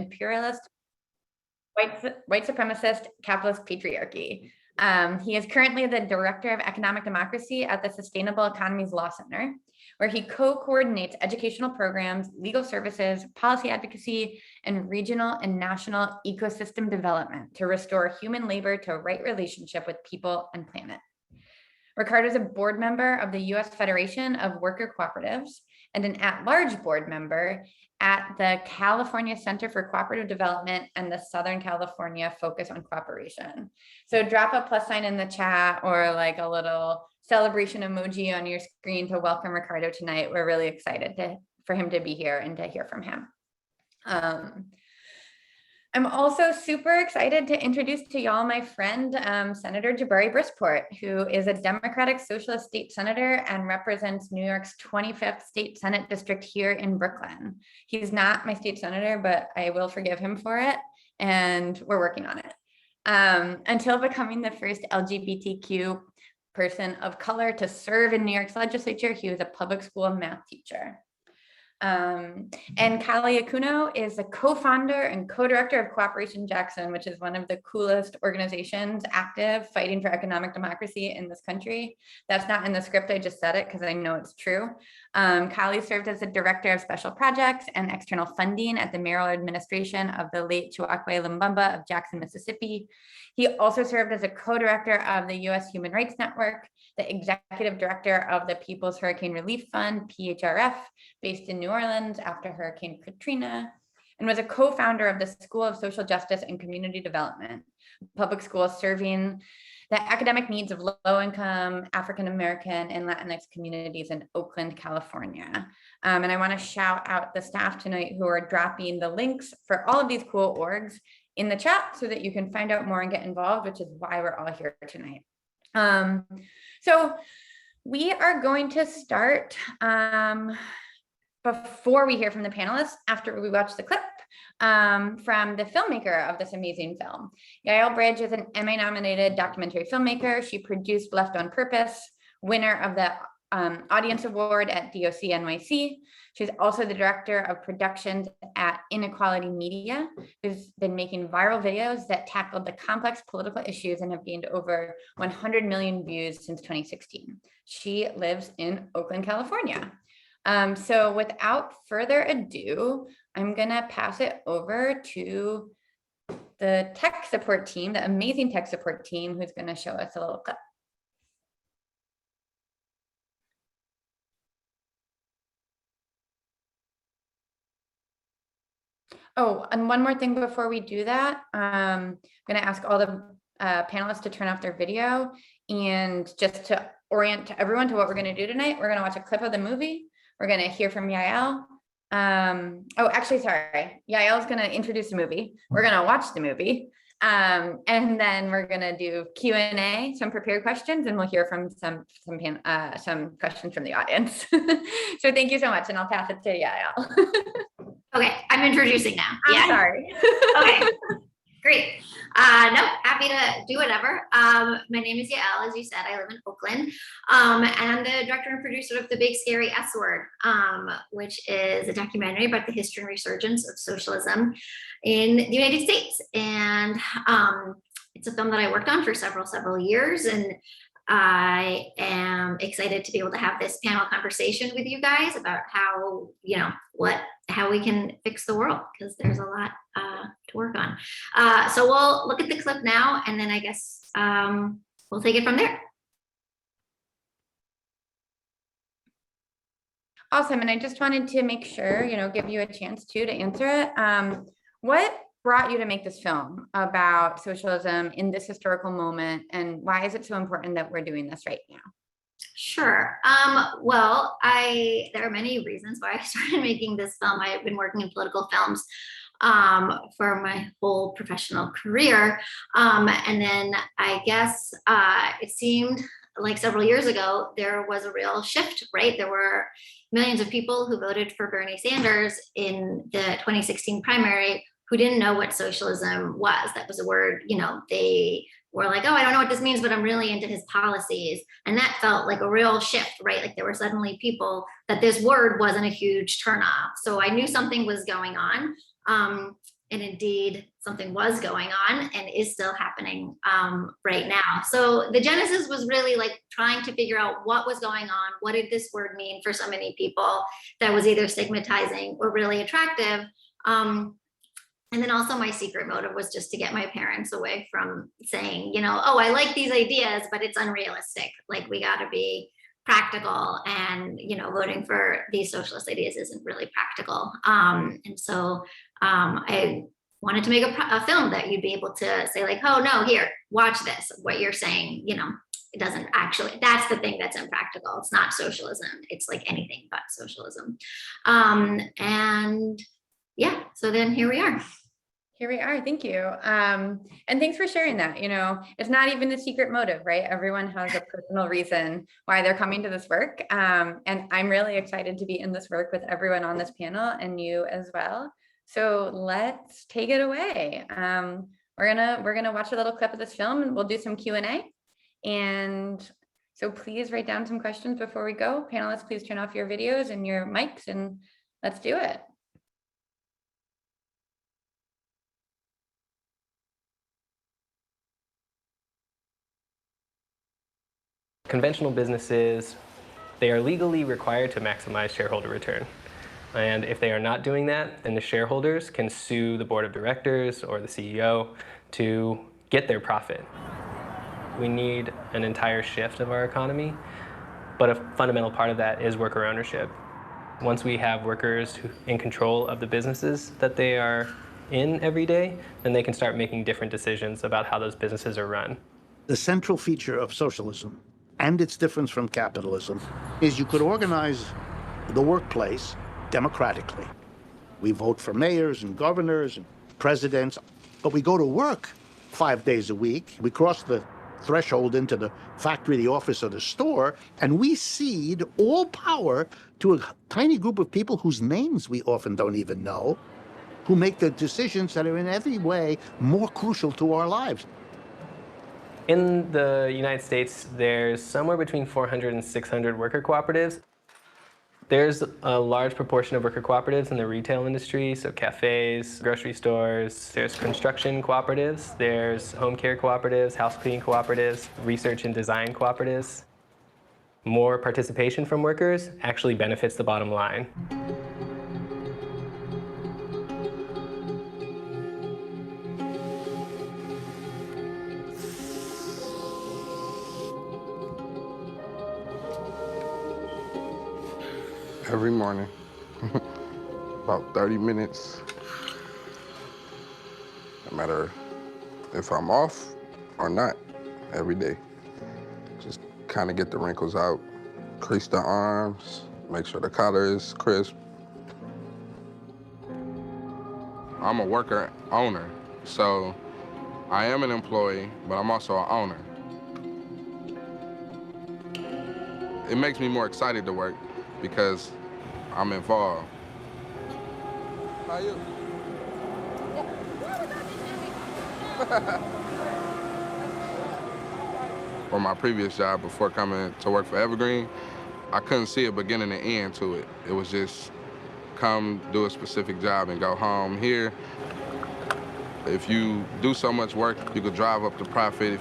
imperialist, white supremacist, capitalist patriarchy. He is currently the Director of Economic Democracy at the Sustainable Economies Law Center, where he co-coordinates educational programs, legal services, policy advocacy, and regional and national ecosystem development to restore human labor to a right relationship with people and planet. Ricardo is a board member of the U.S. Federation of Worker Cooperatives and an at-large board member at the California Center for Cooperative Development and the Southern California Focus on Cooperation. So drop a plus sign in the chat or like a little celebration emoji on your screen to welcome Ricardo tonight. We're really excited for him to be here and to hear from him. I'm also super excited to introduce to y'all my friend, Senator Jabari Brisport, who is a Democratic Socialist state senator and represents New York's 25th state Senate district here in Brooklyn. He's not my state senator, but I will forgive him for it, and we're working on it. Until becoming the first LGBTQ person of color to serve in New York's legislature, he was a public school math teacher. And Callie Akuno is a co-founder and co-director of Cooperation Jackson, which is one of the coolest organizations active fighting for economic democracy in this country. That's not in the script, I just said it because I know it's true. Callie served as the director of special projects and external funding at the mayoral administration of the late Chokwe Lumbumba of Jackson, Mississippi. He also served as a co-director of the U.S. Human Rights Network, the executive director of the People's Hurricane Relief Fund, PHRF, based in New Orleans after Hurricane Katrina, and was a co-founder of the School of Social Justice and Community Development, public schools serving the academic needs of low-income African-American and Latinx communities in Oakland, California. And I want to shout out the staff tonight who are dropping the links for all of these cool orgs in the chat so that you can find out more and get involved, which is why we're all here tonight. So we are going to start before we hear from the panelists, after we watch the clip from the filmmaker of this amazing film. Yael Bridges is an Emmy-nominated documentary filmmaker. She produced Left on Purpose, winner of the Audience Award at DOC NYC. She's also the director of productions at Inequality Media, who's been making viral videos that tackled the complex political issues and have gained over 100 million views since 2016. She lives in Oakland, California. So without further ado, I'm gonna pass it over to the tech support team, the amazing tech support team, who's gonna show us a little clip. Oh, and one more thing before we do that, I'm going to ask all the panelists to turn off their video, and just to orient everyone to what we're going to do tonight, we're going to watch a clip of the movie. We're going to hear from Yael. Oh, actually, sorry. Yael's going to introduce the movie. We're going to watch the movie. And then we're going to do Q&A, some prepared questions, and we'll hear from some questions from the audience. So thank you so much, and I'll pass it to Yael. Okay, I'm introducing now. I'm sorry. Okay, great. No, happy to do whatever. My name is Yael, as you said. I live in Oakland, and I'm the director and producer of The Big Scary S Word, which is a documentary about the history and resurgence of socialism in the United States. And it's a film that I worked on for several years, and I am excited to be able to have this panel conversation with you guys about how, how we can fix the world, because there's a lot to work on. So we'll look at the clip now, and then I guess we'll take it from there. Awesome, and I just wanted to make sure, give you a chance to answer it. What brought you to make this film about socialism in this historical moment, and why is it so important that we're doing this right now? Sure. Well, there are many reasons why I started making this film. I have been working in political films for my whole professional career. And then I guess it seemed like several years ago, there was a real shift, right? There were millions of people who voted for Bernie Sanders in the 2016 primary who didn't know what socialism was. That was a word, they were like, oh, I don't know what this means, but I'm really into his policies. And that felt like a real shift, right? Like there were suddenly people that this word wasn't a huge turnoff. So I knew something was going on. and indeed something was going on and is still happening right now. So the genesis was really like trying to figure out what was going on. What did this word mean for so many people that was either stigmatizing or really attractive? And then also my secret motive was just to get my parents away from saying, oh, I like these ideas, but it's unrealistic. Like we got to be practical, and voting for these socialist ideas isn't really practical. And so I wanted to make a film that you'd be able to say like, oh no, here, watch this. What you're saying, it doesn't actually, that's the thing that's impractical. It's not socialism. It's like anything but socialism. And yeah, so then here we are. Here we are. Thank you. And thanks for sharing that. It's not even a secret motive, right? Everyone has a personal reason why they're coming to this work. And I'm really excited to be in this work with everyone on this panel and you as well. So let's take it away. We're gonna watch a little clip of this film and we'll do some Q&A. And so please write down some questions before we go. Panelists, please turn off your videos and your mics and let's do it. Conventional businesses, they are legally required to maximize shareholder return. And if they are not doing that, then the shareholders can sue the board of directors or the CEO to get their profit. We need an entire shift of our economy, but a fundamental part of that is worker ownership. Once we have workers in control of the businesses that they are in every day, then they can start making different decisions about how those businesses are run. The central feature of socialism and its difference from capitalism is you could organize the workplace democratically. We vote for mayors and governors and presidents, but we go to work 5 days a week. We cross the threshold into the factory, the office, or the store, and we cede all power to a tiny group of people whose names we often don't even know, who make the decisions that are in every way more crucial to our lives. In the United States, there's somewhere between 400 and 600 worker cooperatives. There's a large proportion of worker cooperatives in the retail industry, so cafes, grocery stores. There's construction cooperatives, there's home care cooperatives, house cleaning cooperatives, research and design cooperatives. More participation from workers actually benefits the bottom line. Every morning, about 30 minutes, no matter if I'm off or not, every day. Just kind of get the wrinkles out, crease the arms, make sure the collar is crisp. I'm a worker owner, so I am an employee, but I'm also an owner. It makes me more excited to work because I'm involved. How are you? For my previous job, before coming to work for Evergreen, I couldn't see a beginning and end to it. It was just come do a specific job and go home. Here, if you do so much work, you could drive up the profit.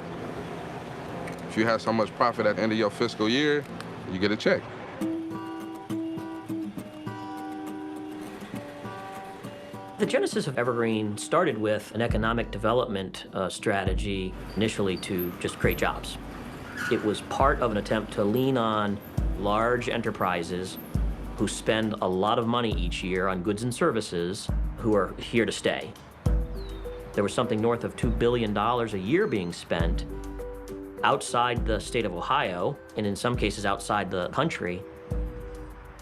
If you have so much profit at the end of your fiscal year, you get a check. The genesis of Evergreen started with an economic development strategy initially to just create jobs. It was part of an attempt to lean on large enterprises who spend a lot of money each year on goods and services who are here to stay. There was something north of $2 billion a year being spent outside the state of Ohio, and in some cases outside the country.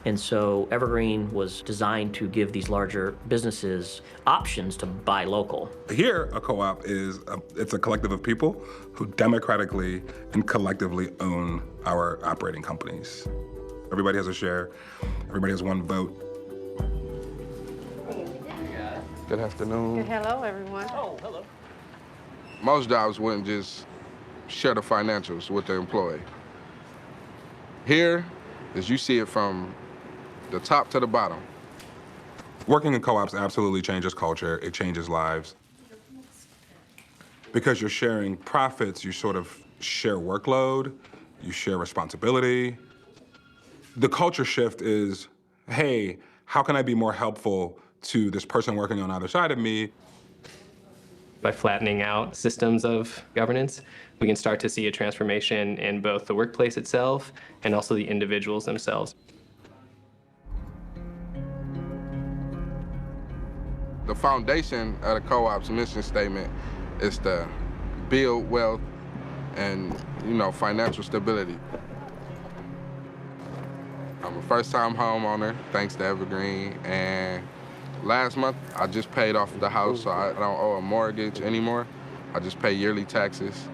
And so Evergreen was designed to give these larger businesses options to buy local. Here, a co-op is it's a collective of people who democratically and collectively own our operating companies. Everybody has a share. Everybody has one vote. Good afternoon. Good hello, everyone. Oh, hello. Most jobs wouldn't just share the financials with the employee. Here, as you see it from the top to the bottom, Working in co-ops absolutely changes culture. It changes lives. Because you're sharing profits, you sort of share workload, you share responsibility. The culture shift is, hey, how can I be more helpful to this person working on either side of me? By flattening out systems of governance, we can start to see a transformation in both the workplace itself and also the individuals themselves. The foundation of the co-op's mission statement is to build wealth and, financial stability. I'm a first-time homeowner, thanks to Evergreen, and last month I just paid off the house, so I don't owe a mortgage anymore. I just pay yearly taxes.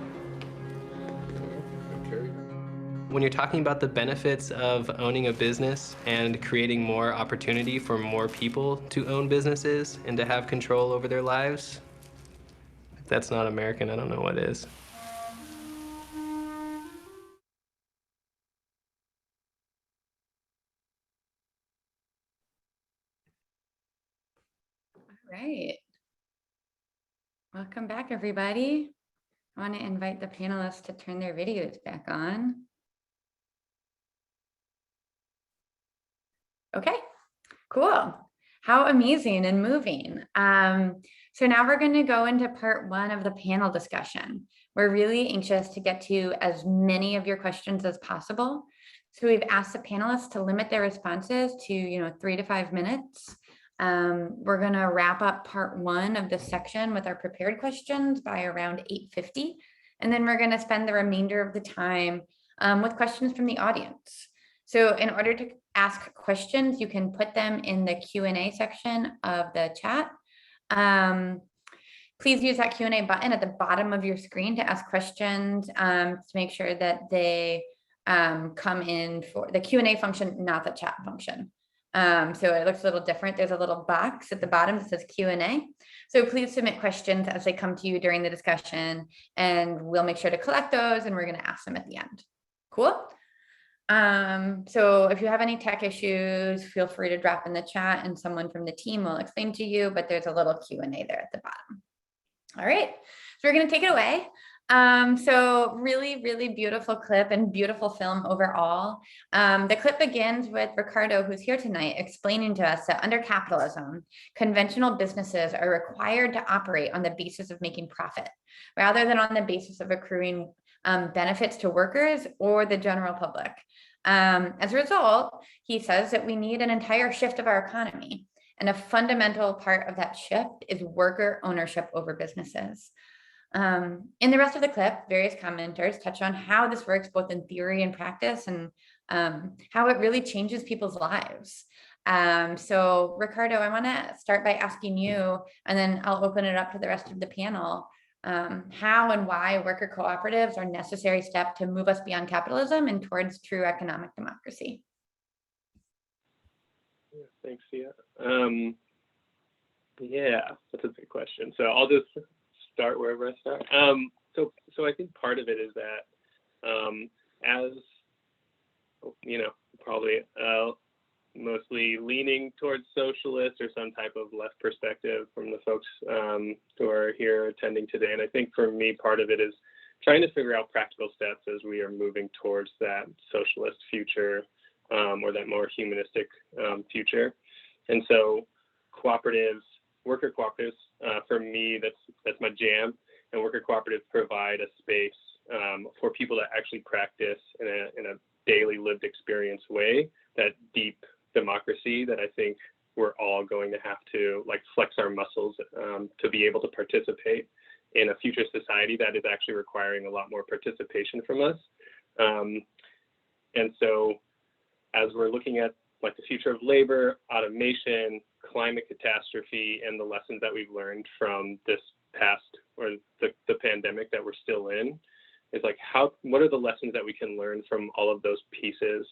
When you're talking about the benefits of owning a business and creating more opportunity for more people to own businesses and to have control over their lives, if that's not American, I don't know what is. All right. Welcome back, everybody. I want to invite the panelists to turn their videos back on. Okay, cool. How amazing and moving. So now we're going to go into part one of the panel discussion. We're really anxious to get to as many of your questions as possible. So we've asked the panelists to limit their responses to 3 to 5 minutes. We're going to wrap up part one of this section with our prepared questions by around 8:50. And then we're going to spend the remainder of the time with questions from the audience. So in order to ask questions, you can put them in the Q&A section of the chat. Please use that Q&A button at the bottom of your screen to ask questions to make sure that they come in for the Q&A function, not the chat function. So it looks a little different. There's a little box at the bottom that says Q&A. So please submit questions as they come to you during the discussion, and we'll make sure to collect those, and we're going to ask them at the end. Cool. So if you have any tech issues, feel free to drop in the chat and someone from the team will explain to you, but there's a little Q&A there at the bottom. All right, so we're going to take it away. So really, really beautiful clip and beautiful film overall. The clip begins with Ricardo, who's here tonight, explaining to us that under capitalism, conventional businesses are required to operate on the basis of making profit, rather than on the basis of accruing benefits to workers or the general public. As a result, he says that we need an entire shift of our economy. And a fundamental part of that shift is worker ownership over businesses. In the rest of the clip, various commenters touch on how this works both in theory and practice, and how it really changes people's lives. So Ricardo, I want to start by asking you, and then I'll open it up to the rest of the panel, how and why worker cooperatives are a necessary step to move us beyond capitalism and towards true economic democracy. Thanks, Sia. Yeah, that's a big question. So I'll just start wherever I start. So I think part of it is that as probably mostly leaning towards socialists or some type of left perspective from the folks who are here attending today. And I think for me, part of it is trying to figure out practical steps as we are moving towards that socialist future or that more humanistic future. And so cooperatives, worker cooperatives, for me, that's my jam. And worker cooperatives provide a space for people to actually practice in a daily lived experience way, that deep democracy that I think we're all going to have to flex our muscles to be able to participate in a future society that is actually requiring a lot more participation from us. And so as we're looking at the future of labor, automation, climate catastrophe, and the lessons that we've learned from this past or the pandemic that we're still in, is what are the lessons that we can learn from all of those pieces?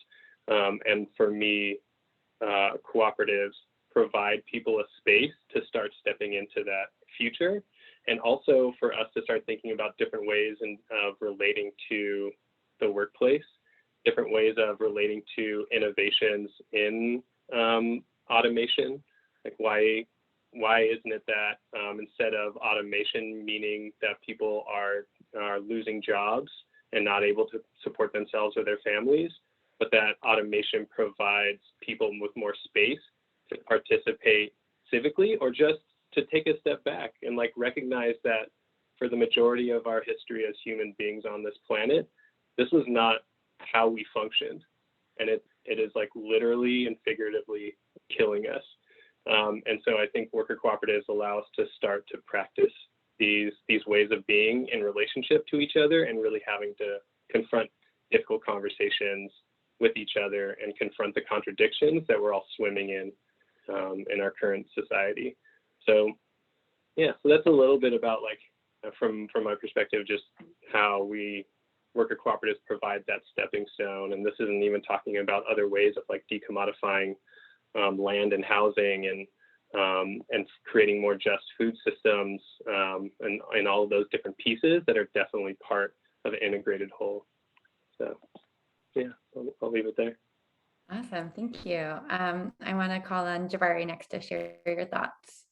And for me, cooperatives provide people a space to start stepping into that future, and also for us to start thinking about different ways of relating to the workplace, different ways of relating to innovations in automation, Like why isn't it that instead of automation, meaning that people are losing jobs and not able to support themselves or their families, but that automation provides people with more space to participate civically, or just to take a step back and like recognize that for the majority of our history as human beings on this planet, this was not how we functioned. And it is like literally and figuratively killing us. And so I think worker cooperatives allow us to start to practice these ways of being in relationship to each other, and really having to confront difficult conversations with each other and confront the contradictions that we're all swimming in our current society. So yeah, so that's a little bit about like from my perspective, just how worker cooperatives provide that stepping stone. And this isn't even talking about other ways of like decommodifying land and housing and creating more just food systems and all of those different pieces that are definitely part of an integrated whole. So yeah, I'll leave it there. Awesome, thank you. I want to call on Jabari next to share your thoughts.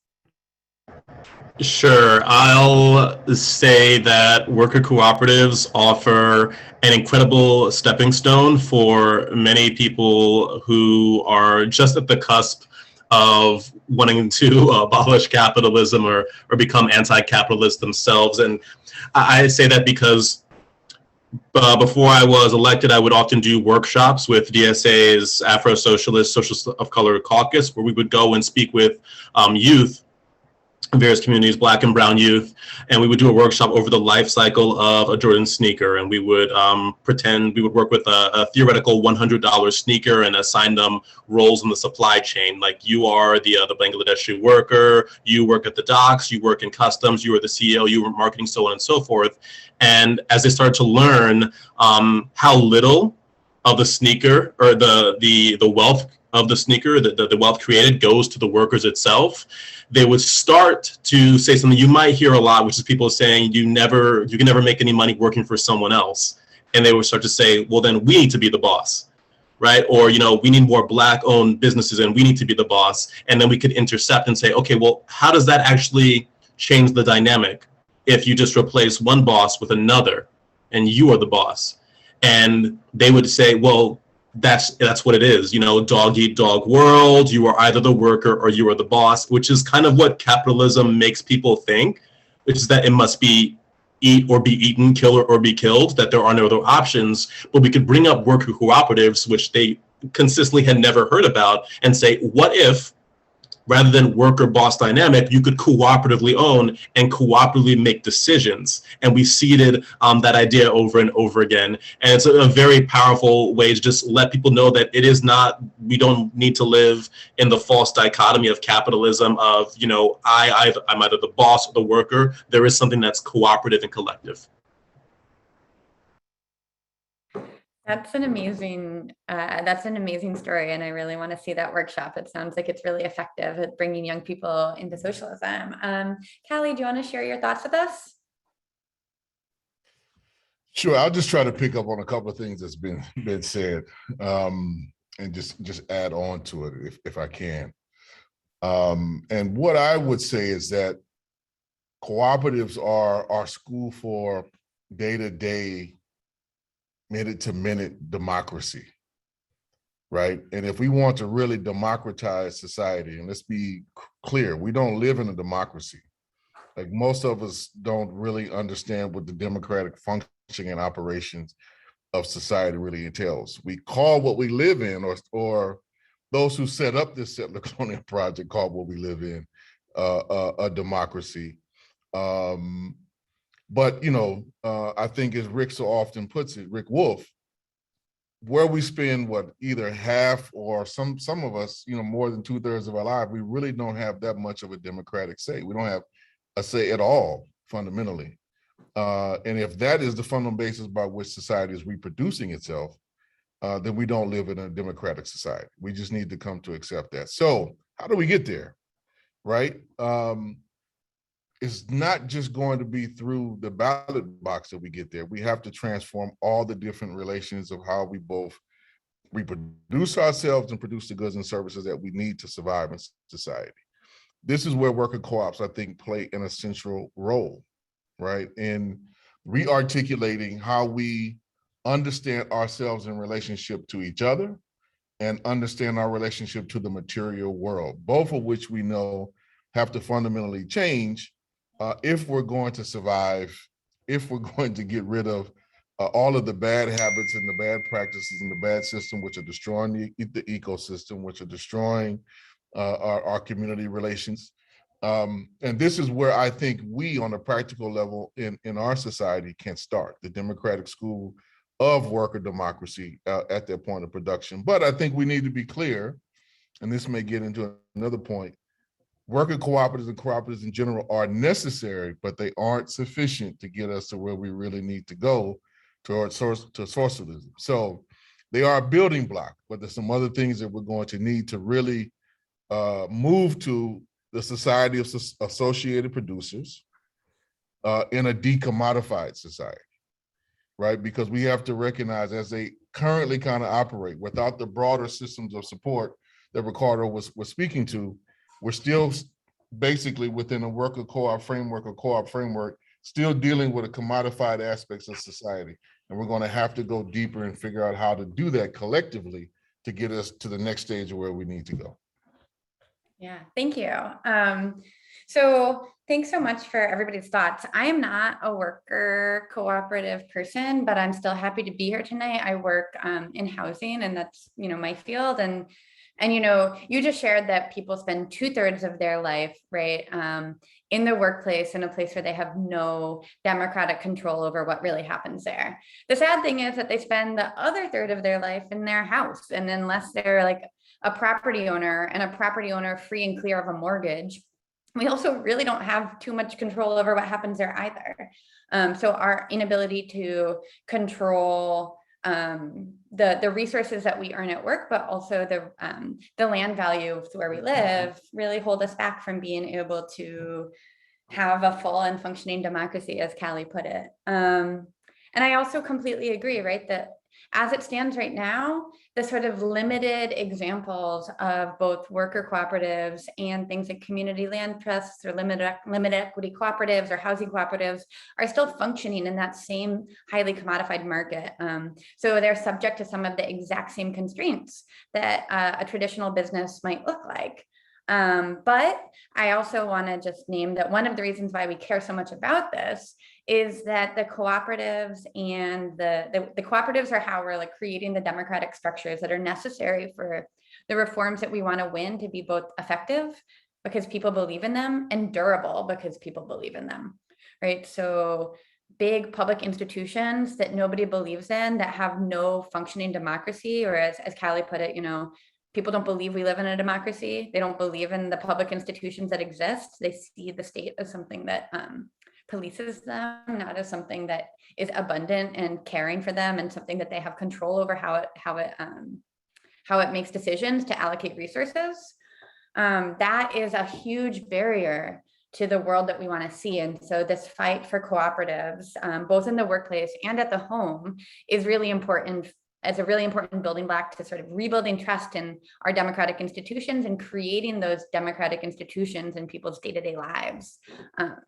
Sure. I'll say that worker cooperatives offer an incredible stepping stone for many people who are just at the cusp of wanting to abolish capitalism or become anti-capitalist themselves. And I say that because before I was elected, I would often do workshops with DSA's Afro-Socialist, Socialist of Color Caucus, where we would go and speak with youth, various communities, Black and brown youth, and we would do a workshop over the life cycle of a Jordan sneaker, and we would work with a theoretical $100 sneaker and assign them roles in the supply chain. Like, you are the Bangladeshi worker, you work at the docks, you work in customs, you are the CEO, you were marketing, so on and so forth. And as they started to learn how little of the sneaker, or the wealth of the sneaker, the wealth created goes to the workers itself, they would start to say something you might hear a lot, which is people saying you can never make any money working for someone else. And they would start to say, well, then we need to be the boss, right? Or, we need more Black owned businesses and we need to be the boss. And then we could intercept and say, okay, well, how does that actually change the dynamic if you just replace one boss with another and you are the boss? And they would say, well, that's what it is, dog eat dog world. You are either the worker or you are the boss, which is kind of what capitalism makes people think, which is that it must be eat or be eaten, kill or be killed, that there are no other options. But we could bring up worker cooperatives, which they consistently had never heard about, and say, what if, rather than worker boss dynamic, you could cooperatively own and cooperatively make decisions? And we seeded that idea over and over again. And it's a very powerful way to just let people know that it is not, we don't need to live in the false dichotomy of capitalism of, I'm either the boss or the worker. There is something that's cooperative and collective. That's an amazing story, and I really want to see that workshop. It sounds like it's really effective at bringing young people into socialism. Callie, do you want to share your thoughts with us? Sure, I'll just try to pick up on a couple of things that's been said, and just add on to it if I can. And what I would say is that cooperatives are our school for day-to-day, minute-to-minute democracy, right? And if we want to really democratize society, and let's be clear, we don't live in a democracy. Like, most of us don't really understand what the democratic functioning and operations of society really entails. We call what we live in, or those who set up this settler colonial project call what we live in a democracy. But, I think, as Rick so often puts it, Rick Wolf, where we spend either half or some of us, more than 2/3 of our life, we really don't have that much of a democratic say. We don't have a say at all, fundamentally. And if that is the fundamental basis by which society is reproducing itself, then we don't live in a democratic society. We just need to come to accept that. So how do we get there, right? It's not just going to be through the ballot box that we get there. We have to transform all the different relations of how we both We produce ourselves and produce the goods and services that we need to survive in society. This is where worker co-ops, I think, play an essential role, right? In re-articulating how we understand ourselves in relationship to each other and understand our relationship to the material world, both of which we know have to fundamentally change if we're going to survive, if we're going to get rid of all of the bad habits and the bad practices and the bad system, which are destroying the ecosystem, which are destroying our community relations. And this is where I think we, on a practical level in our society, can start the democratic school of worker democracy at their point of production. But I think we need to be clear, and this may get into another point, worker cooperatives and cooperatives in general are necessary, but they aren't sufficient to get us to where we really need to go towards socialism. So they are a building block, but there's some other things that we're going to need to really move to the society of associated producers in a decommodified society, right? Because we have to recognize, as they currently kind of operate without the broader systems of support that Ricardo was speaking to, we're still basically within a worker co-op framework or co-op framework, still dealing with the commodified aspects of society. And we're going to have to go deeper and figure out how to do that collectively to get us to the next stage of where we need to go. Yeah, thank you. So thanks so much for everybody's thoughts. I am not a worker cooperative person, but I'm still happy to be here tonight. I work in housing, and that's, my field. And you just shared that people spend 2/3 of their life, right, in the workplace, in a place where they have no democratic control over what really happens there. The sad thing is that they spend the other third of their life in their house, and unless they're like a property owner, and a property owner free and clear of a mortgage, we also really don't have too much control over what happens there either. So our inability to control the resources that we earn at work, but also the land value of where we live, really hold us back from being able to have a full and functioning democracy, as Callie put it. And I also completely agree, right, that as it stands right now, the sort of limited examples of both worker cooperatives and things like community land trusts or limited equity cooperatives or housing cooperatives are still functioning in that same highly commodified market. So they're subject to some of the exact same constraints that a traditional business might look like. But I also want to just name that one of the reasons why we care so much about this is that the cooperatives and the cooperatives are how we're like creating the democratic structures that are necessary for the reforms that we want to win to be both effective because people believe in them and durable because people believe in them, right? So big public institutions that nobody believes in, that have no functioning democracy, or as Callie put it, people don't believe we live in a democracy. They don't believe in the public institutions that exist. They see the state as something that polices them, not as something that is abundant and caring for them, and something that they have control over how it makes decisions to allocate resources. That is a huge barrier to the world that we want to see. And so this fight for cooperatives, both in the workplace and at the home, is really important, as a really important building block to sort of rebuilding trust in our democratic institutions and creating those democratic institutions in people's day-to-day lives.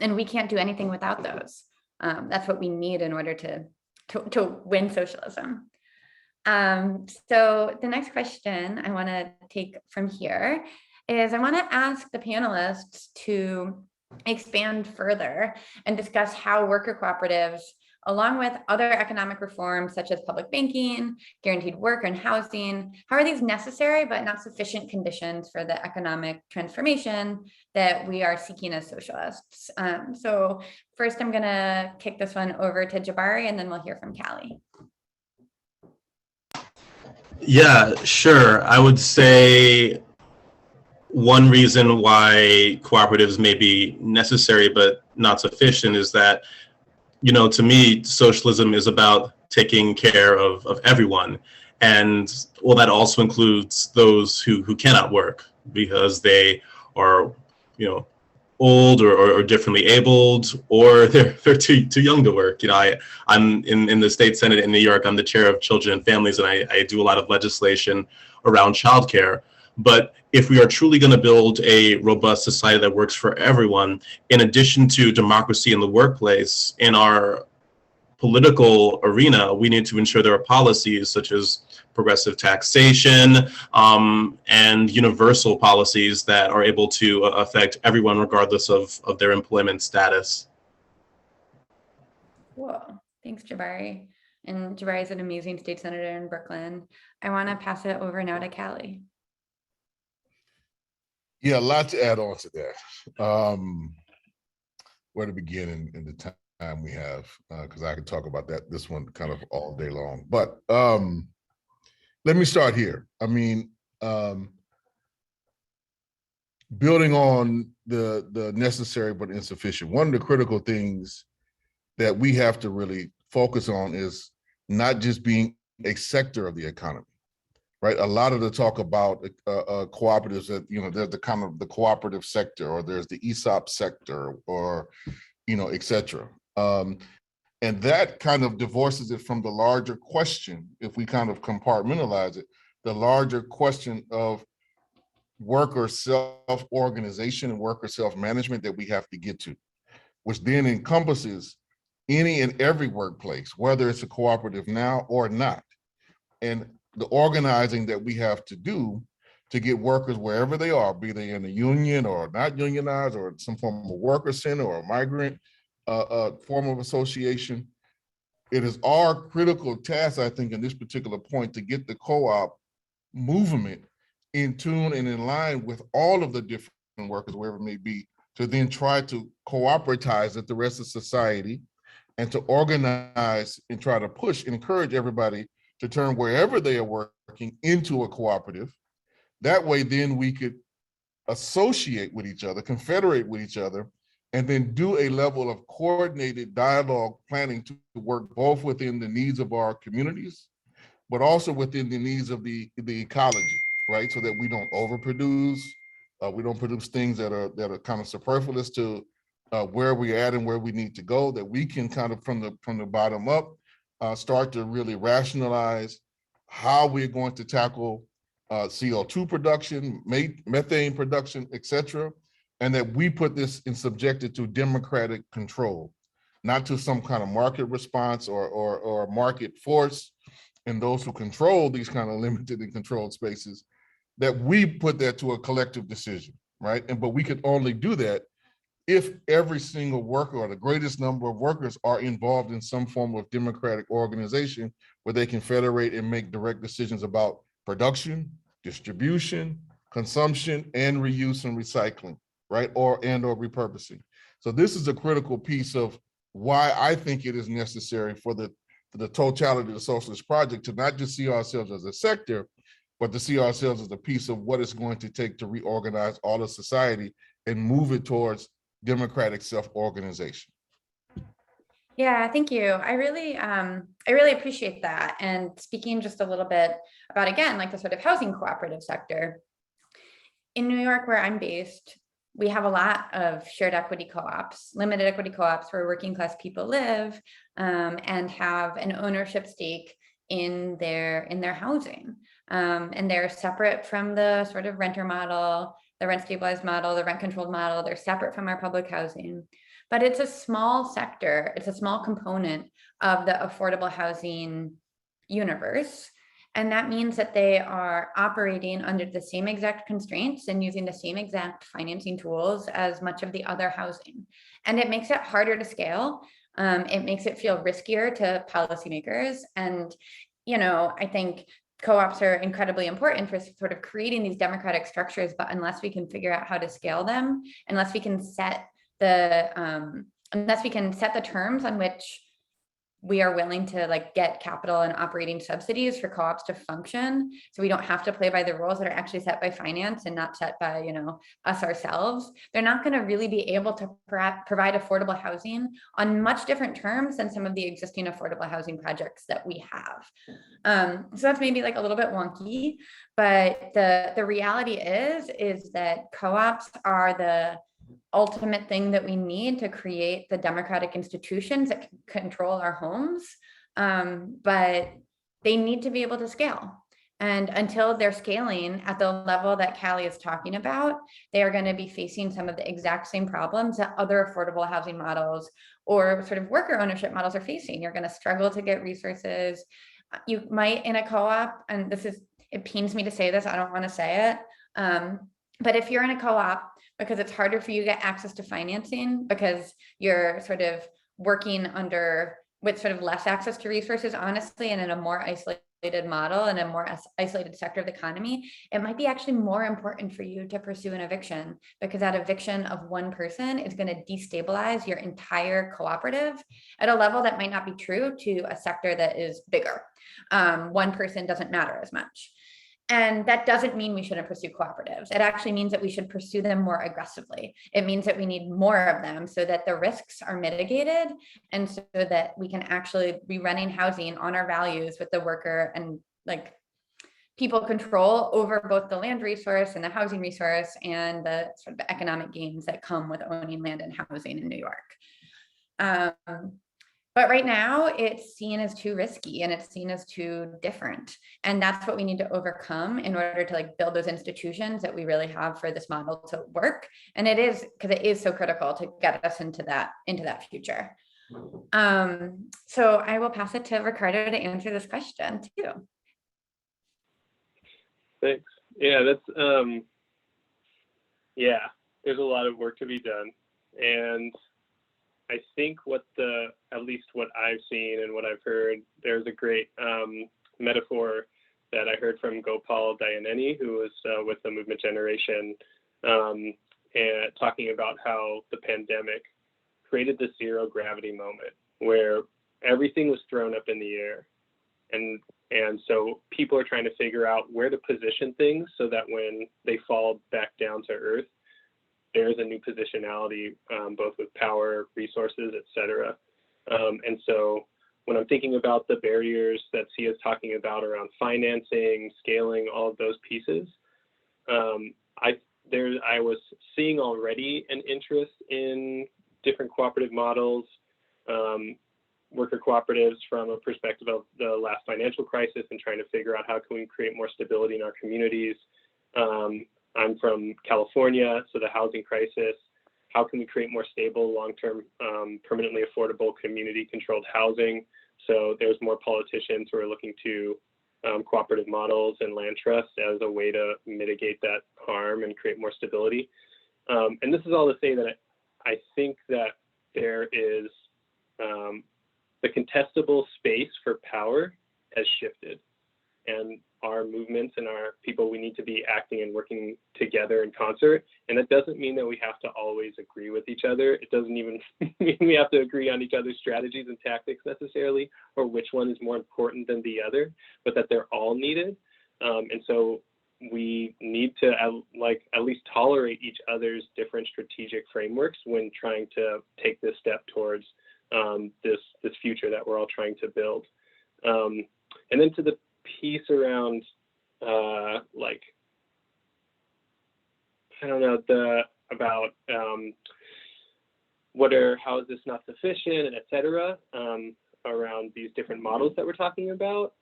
And we can't do anything without those. That's what we need in order to win socialism. So the next question I want to take from here is I want to ask the panelists to expand further and discuss how worker cooperatives, along with other economic reforms such as public banking, guaranteed work, and housing, how are these necessary but not sufficient conditions for the economic transformation that we are seeking as socialists? So first, I'm going to kick this one over to Jabari, and then we'll hear from Callie. Yeah, sure. I would say one reason why cooperatives may be necessary but not sufficient is that, to me, socialism is about taking care of everyone. And well, that also includes those who cannot work because they are, old or differently abled, or they're too young to work. You know, I'm in the state Senate in New York. I'm the chair of Children and Families, and I do a lot of legislation around childcare. But if we are truly going to build a robust society that works for everyone, in addition to democracy in the workplace, in our political arena, we need to ensure there are policies such as progressive taxation and universal policies that are able to affect everyone regardless of their employment status. Cool. Thanks, Jabari. And Jabari is an amazing state senator in Brooklyn. I want to pass it over now to Callie. Yeah, a lot to add on to that. Where to begin in the time we have, because I could talk about this one kind of all day long. But let me start here. I mean, building on the necessary but insufficient, one of the critical things that we have to really focus on is not just being a sector of the economy, right? A lot of the talk about cooperatives that, you know, there's the kind of the cooperative sector, or there's the ESOP sector, or, you know, et cetera. And that kind of divorces it from the larger question, if we kind of compartmentalize it, the larger question of worker self-organization and worker self-management that we have to get to, which then encompasses any and every workplace, whether it's a cooperative now or not. And the organizing that we have to do to get workers wherever they are, be they in a union or not unionized, or some form of worker center or a migrant form of association. It is our critical task, I think, in this particular point, to get the co-op movement in tune and in line with all of the different workers, wherever it may be, to then try to cooperatize with the rest of society and to organize and try to push and encourage everybody to turn wherever they are working into a cooperative. That way, then we could associate with each other, confederate with each other, and then do a level of coordinated dialogue planning to work both within the needs of our communities, but also within the needs of the ecology, right? So that we don't overproduce, we don't produce things that are kind of superfluous to where we're at and where we need to go, that we can kind of from the bottom up start to really rationalize how we're going to tackle CO2 production, methane production, et cetera, and that we put this and subject it to democratic control, not to some kind of market response or market force, and those who control these kind of limited and controlled spaces, that we put that to a collective decision, right? But we could only do that if every single worker, or the greatest number of workers, are involved in some form of democratic organization where they can federate and make direct decisions about production, distribution, consumption, and reuse and recycling, right? Or repurposing. So this is a critical piece of why I think it is necessary for the totality of the socialist project to not just see ourselves as a sector, but to see ourselves as a piece of what it's going to take to reorganize all of society and move it towards democratic self-organization. Yeah, thank you. I really appreciate that. And speaking just a little bit about, again, like the sort of housing cooperative sector. In New York, where I'm based, we have a lot of shared equity co-ops, limited equity co-ops where working class people live and have an ownership stake in their housing. And they're separate from the sort of renter model, the rent stabilized model, the rent controlled model. They're separate from our public housing. But it's a small sector, it's a small component of the affordable housing universe. And that means that they are operating under the same exact constraints and using the same exact financing tools as much of the other housing. And it makes it harder to scale. It makes it feel riskier to policymakers. And, you know, I think co-ops are incredibly important for sort of creating these democratic structures, but unless we can figure out how to scale them, unless we can set the terms on which we are willing to like get capital and operating subsidies for co-ops to function, so we don't have to play by the rules that are actually set by finance and not set by, you know, us ourselves, they're not going to really be able to provide affordable housing on much different terms than some of the existing affordable housing projects that we have. So that's maybe like a little bit wonky, but the reality is that co-ops are ultimate thing that we need to create the democratic institutions that can control our homes. But they need to be able to scale. And until they're scaling at the level that Callie is talking about, they are going to be facing some of the exact same problems that other affordable housing models or sort of worker ownership models are facing. You're going to struggle to get resources. You might in a co-op, and it pains me to say this, I don't want to say it, but if you're in a co-op, because it's harder for you to get access to financing because you're sort of working with sort of less access to resources, honestly, and in a more isolated model and a more isolated sector of the economy, it might be actually more important for you to pursue an eviction, because that eviction of one person is going to destabilize your entire cooperative at a level that might not be true to a sector that is bigger. One person doesn't matter as much. And that doesn't mean we shouldn't pursue cooperatives. It actually means that we should pursue them more aggressively. It means that we need more of them so that the risks are mitigated and so that we can actually be running housing on our values with the worker and like people control over both the land resource and the housing resource and the sort of economic gains that come with owning land and housing in New York. But right now it's seen as too risky and it's seen as too different. And that's what we need to overcome in order to like build those institutions that we really have for this model to work. And it is, because it is so critical to get us into that future. So I will pass it to Ricardo to answer this question too. Thanks. Yeah, that's, yeah, there's a lot of work to be done. And I think at least what I've seen and what I've heard, there's a great metaphor that I heard from Gopal Dayaneni, who was with the Movement Generation, and talking about how the pandemic created this zero gravity moment where everything was thrown up in the air. And so people are trying to figure out where to position things so that when they fall back down to earth, there's a new positionality, both with power, resources, et cetera. And so when I'm thinking about the barriers that Sia is talking about around financing, scaling, all of those pieces, I was seeing already an interest in different cooperative models, worker cooperatives from a perspective of the last financial crisis and trying to figure out how can we create more stability in our communities. I'm from California, so the housing crisis, how can we create more stable, long-term, permanently affordable, community-controlled housing? So there's more politicians who are looking to cooperative models and land trusts as a way to mitigate that harm and create more stability. And this is all to say that I think that there is the contestable space for power has shifted. And our movements and our people, we need to be acting and working together in concert. And that doesn't mean that we have to always agree with each other. It doesn't even mean we have to agree on each other's strategies and tactics necessarily, or which one is more important than the other, but that they're all needed. And so we need to at least tolerate each other's different strategic frameworks when trying to take this step towards this future that we're all trying to build. And then to the piece around how is this not sufficient and et cetera, around these different models that we're talking about.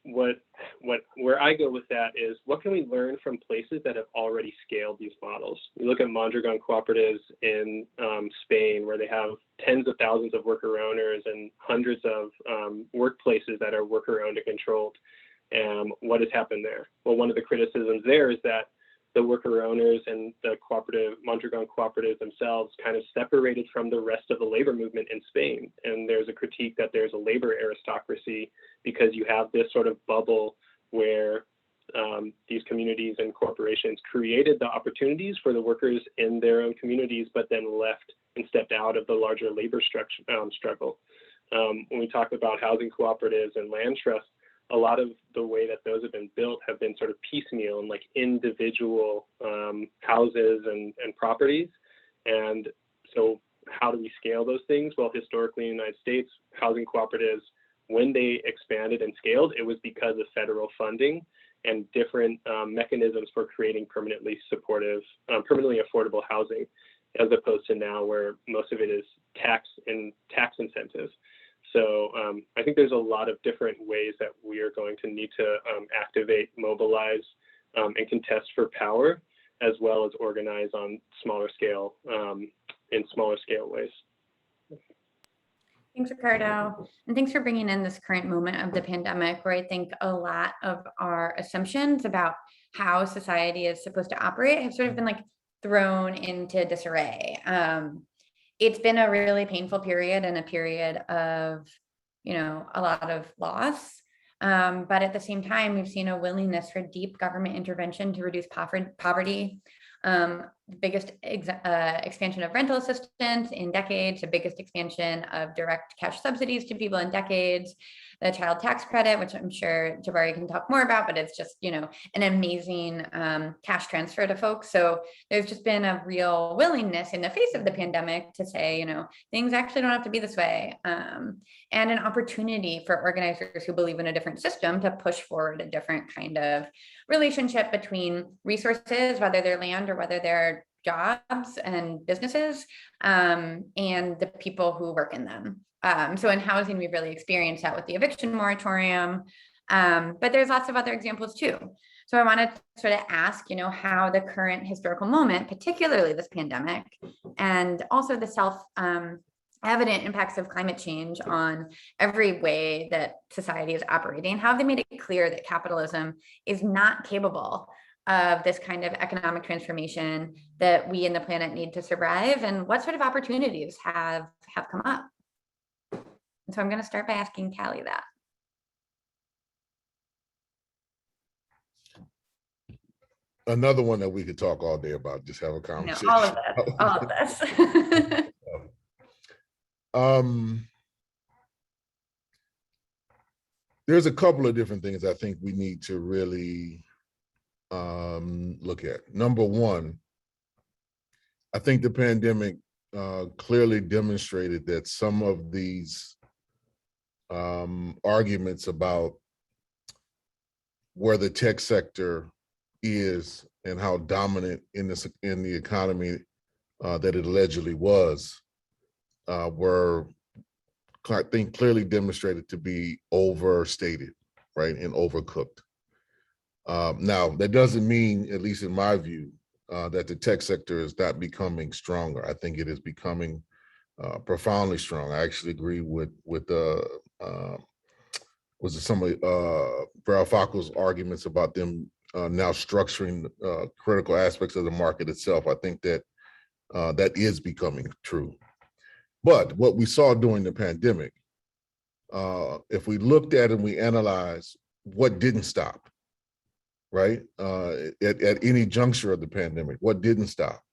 Where I go with that is what can we learn from places that have already scaled these models? We look at Mondragon cooperatives in Spain, where they have tens of thousands of worker owners and hundreds of workplaces that are worker owned and controlled. What has happened there? Well, one of the criticisms there is that the worker owners and the Mondragon cooperatives themselves kind of separated from the rest of the labor movement in Spain. And there's a critique that there's a labor aristocracy because you have this sort of bubble where these communities and corporations created the opportunities for the workers in their own communities, but then left and stepped out of the larger labor struggle. When we talk about housing cooperatives and land trusts, a lot of the way that those have been built have been sort of piecemeal and like individual houses and properties. And so how do we scale those things? Well, historically in the United States, housing cooperatives, when they expanded and scaled, it was because of federal funding and different mechanisms for creating permanently affordable housing. as opposed to now where most of it is tax incentives. So I think there's a lot of different ways that we are going to need to activate, mobilize, and contest for power, as well as organize on smaller scale, in smaller scale ways. Thanks, Ricardo. And thanks for bringing in this current moment of the pandemic, where I think a lot of our assumptions about how society is supposed to operate have sort of been like thrown into disarray. It's been a really painful period and a period of, a lot of loss. But at the same time, we've seen a willingness for deep government intervention to reduce poverty. The biggest expansion of rental assistance in decades, the biggest expansion of direct cash subsidies to people in decades, the child tax credit, which I'm sure Jabari can talk more about, but it's just, an amazing cash transfer to folks. So there's just been a real willingness in the face of the pandemic to say, things actually don't have to be this way. And an opportunity for organizers who believe in a different system to push forward a different kind of relationship between resources, whether they're land or whether they're jobs and businesses, and the people who work in them. So in housing, we've really experienced that with the eviction moratorium, but there's lots of other examples too. So I want to sort of ask, how the current historical moment, particularly this pandemic, and also the evident impacts of climate change on every way that society is operating, how have they made it clear that capitalism is not capable of this kind of economic transformation that we and the planet need to survive, and what sort of opportunities have come up? And so I'm going to start by asking Callie that. Another one that we could talk all day about, just have a conversation. All of this. There's a couple of different things I think we need to really look at. Number one, I think the pandemic clearly demonstrated that some of these arguments about where the tech sector is and how dominant in the economy that it allegedly was were, I think, clearly demonstrated to be overstated, right, and overcooked. Now, that doesn't mean, at least in my view, that the tech sector is not becoming stronger. I think it is becoming profoundly strong. I actually agree with some of Varufakul's arguments about them now structuring critical aspects of the market itself. I think that that is becoming true. But what we saw during the pandemic, if we looked at and we analyzed what didn't stop, right? At any juncture of the pandemic, what didn't stop?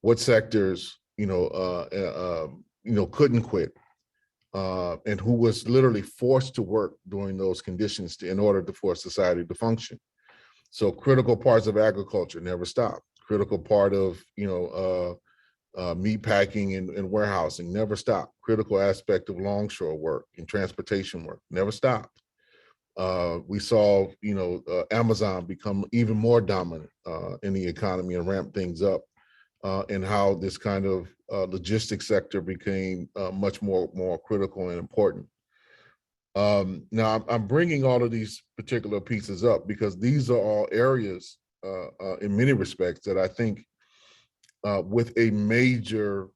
What sectors, couldn't quit, and who was literally forced to work during those conditions in order for society to function. So critical parts of agriculture never stopped. Critical part of, meat packing and warehousing never stopped. Critical aspect of longshore work and transportation work never stopped. We saw, Amazon become even more dominant in the economy and ramp things up, and how this kind of logistics sector became much more critical and important. Now, I'm bringing all of these particular pieces up because these are all areas, in many respects, that I think, with a major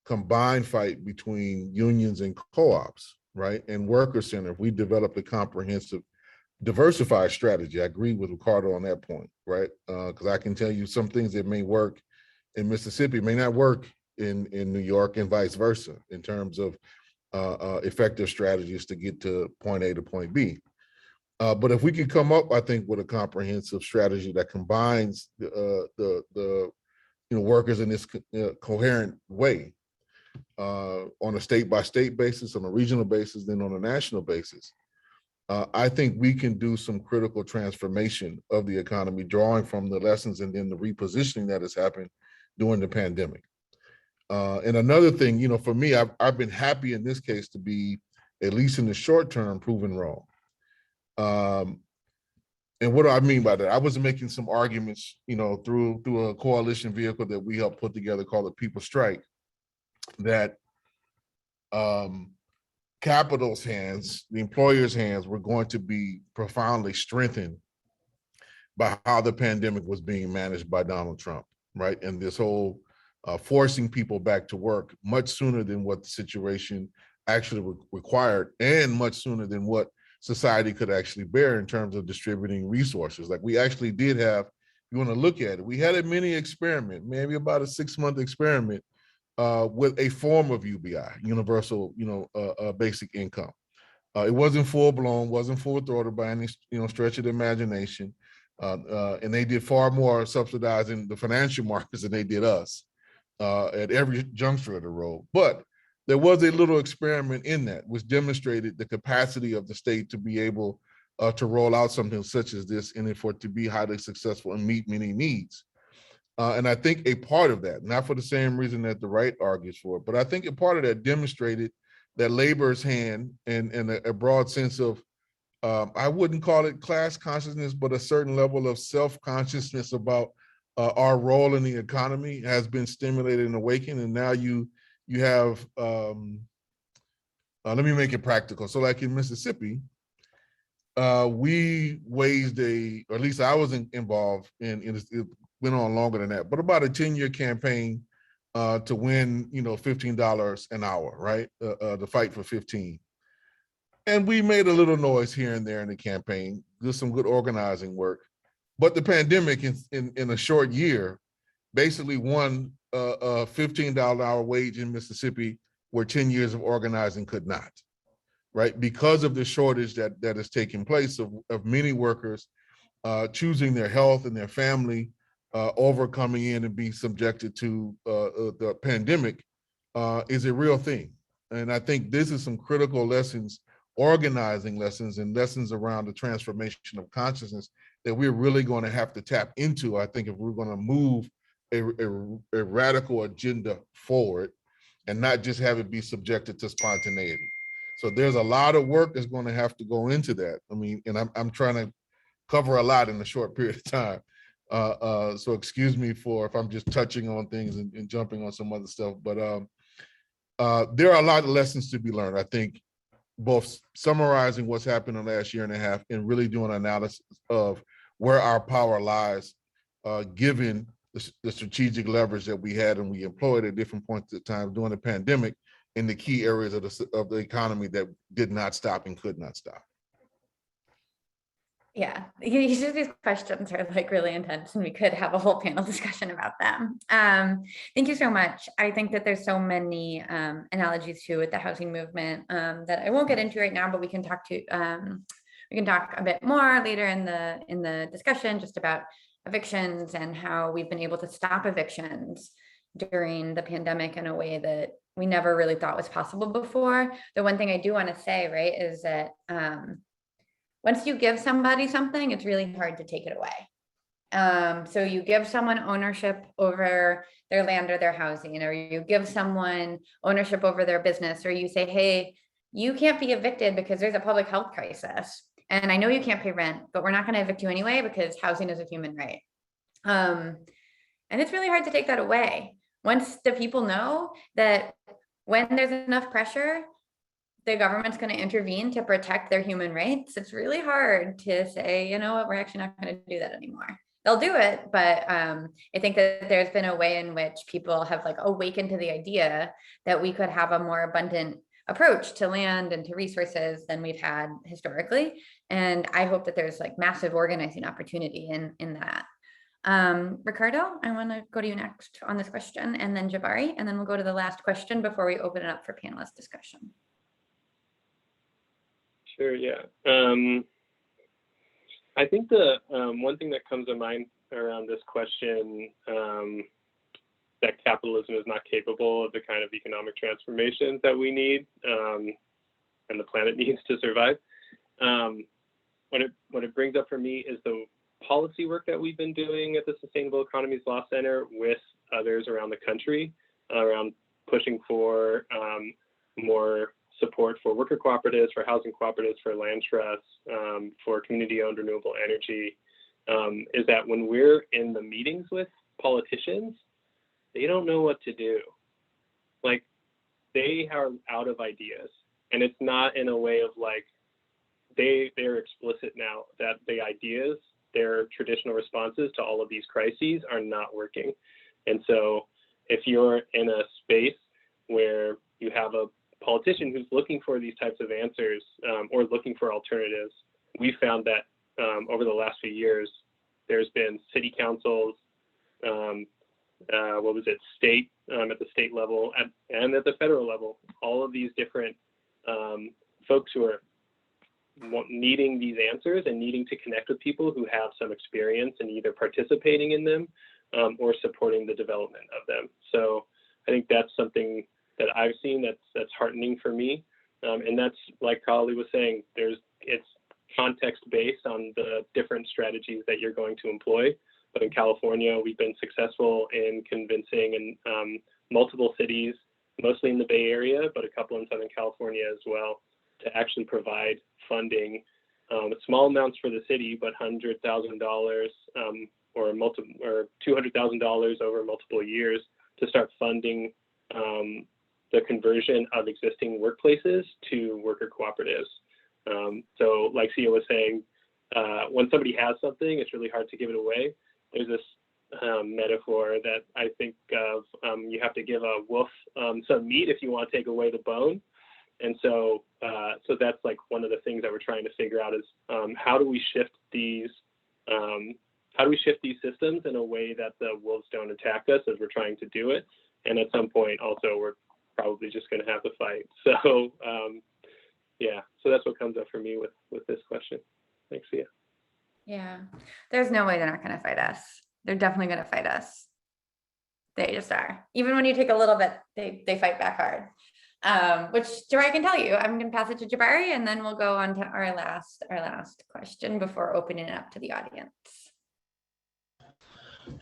combined fight between unions and co-ops, right, and worker center, we developed a comprehensive, diversified strategy. I agree with Ricardo on that point, right? Because I can tell you some things that may work in Mississippi may not work in New York, and vice versa, in terms of effective strategies to get to point A to point B. But if we could come up, I think, with a comprehensive strategy that combines the workers in this coherent way, on a state-by-state basis, on a regional basis, then on a national basis, I think we can do some critical transformation of the economy, drawing from the lessons and then the repositioning that has happened during the pandemic. And another thing, for me, I've been happy in this case to be, at least in the short term, proven wrong. And what do I mean by that? I was making some arguments, you know, through a coalition vehicle that we helped put together called the People Strike, that capital's hands, the employer's hands, were going to be profoundly strengthened by how the pandemic was being managed by Donald Trump, right? And this whole forcing people back to work much sooner than what the situation actually required, and much sooner than what society could actually bear in terms of distributing resources. Like, we actually did have, if you want to look at it, we had a mini experiment, maybe about a 6-month experiment with a form of UBI, universal, basic income. It wasn't full blown, wasn't full throated by any, stretch of the imagination. And they did far more subsidizing the financial markets than they did us at every juncture of the road. But there was a little experiment in that which demonstrated the capacity of the state to be able to roll out something such as this, and for it to be highly successful and meet many needs. And I think a part of that, not for the same reason that the right argues for it, but I think a part of that demonstrated that labor's hand and a broad sense of, I wouldn't call it class consciousness, but a certain level of self-consciousness about our role in the economy has been stimulated and awakened. And now you have, let me make it practical. So like in Mississippi, we waged or at least I was involved in it went on longer than that, but about a 10-year campaign to win, $15 an hour, right? The fight for 15. And we made a little noise here and there in the campaign, did some good organizing work. But the pandemic in a short year basically won a $15 an hour wage in Mississippi where 10 years of organizing could not, right? Because of the shortage that is taking place of many workers choosing their health and their family over coming in and being subjected to the pandemic is a real thing. And I think this is some critical lessons, organizing lessons, and lessons around the transformation of consciousness that we're really going to have to tap into, I think, if we're going to move a radical agenda forward and not just have it be subjected to spontaneity. So there's a lot of work that's going to have to go into that. I mean, and I'm trying to cover a lot in a short period of time. So excuse me for if I'm just touching on things and jumping on some other stuff, but there are a lot of lessons to be learned. I think both summarizing what's happened in the last year and a half and really doing an analysis of where our power lies, given the strategic leverage that we had and we employed at different points of time during the pandemic in the key areas of the economy that did not stop and could not stop. Yeah, these questions are like really intense and we could have a whole panel discussion about them. Thank you so much. I think that there's so many analogies too with the housing movement that I won't get into right now, but we can talk a bit more later in the discussion just about evictions and how we've been able to stop evictions during the pandemic in a way that we never really thought was possible before. The one thing I do want to say, right, is that once you give somebody something, it's really hard to take it away. So you give someone ownership over their land or their housing, or you give someone ownership over their business, or you say, hey, you can't be evicted because there's a public health crisis. And I know you can't pay rent, but we're not going to evict you anyway because housing is a human right. And it's really hard to take that away. Once the people know that when there's enough pressure, the government's going to intervene to protect their human rights, it's really hard to say, you know what, we're actually not going to do that anymore. They'll do it, but I think that there's been a way in which people have like awakened to the idea that we could have a more abundant approach to land and to resources than we've had historically. And I hope that there's like massive organizing opportunity in that. Ricardo, I want to go to you next on this question, and then Jabari, and then we'll go to the last question before we open it up for panelist discussion. Sure, yeah. I think the one thing that comes to mind around this question, that capitalism is not capable of the kind of economic transformations that we need and the planet needs to survive. What it brings up for me is the policy work that we've been doing at the Sustainable Economies Law Center with others around the country around pushing for more support for worker cooperatives, for housing cooperatives, for land trusts, for community-owned renewable energy, is that when we're in the meetings with politicians, they don't know what to do. Like, they are out of ideas. And it's not in a way of like, they're explicit now that the ideas, their traditional responses to all of these crises are not working. And so if you're in a space where you have a politician who's looking for these types of answers or looking for alternatives, we found that over the last few years, there's been city councils, state, at the state level and at the federal level, all of these different folks who are needing these answers and needing to connect with people who have some experience in either participating in them or supporting the development of them. So I think that's something that I've seen that's heartening for me. And that's, like Kali was saying, it's context based on the different strategies that you're going to employ. But in California, we've been successful in convincing multiple cities, mostly in the Bay Area, but a couple in Southern California as well, to actually provide funding, small amounts for the city, but $100,000 or $200,000 over multiple years to start funding the conversion of existing workplaces to worker cooperatives. So like Sia was saying, when somebody has something, it's really hard to give it away. There's this metaphor that I think of, you have to give a wolf some meat if you want to take away the bone. And so that's like one of the things that we're trying to figure out is how do we shift these systems in a way that the wolves don't attack us as we're trying to do it. And at some point also we're probably just going to have to fight. So so that's what comes up for me with this question. Thanks, Sia. Yeah, there's no way they're not going to fight us. They're definitely going to fight us. They just are. Even when you take a little bit, they fight back hard. Which Jabari, I can tell you, I'm going to pass it to Jabari, and then we'll go on to our last question before opening it up to the audience.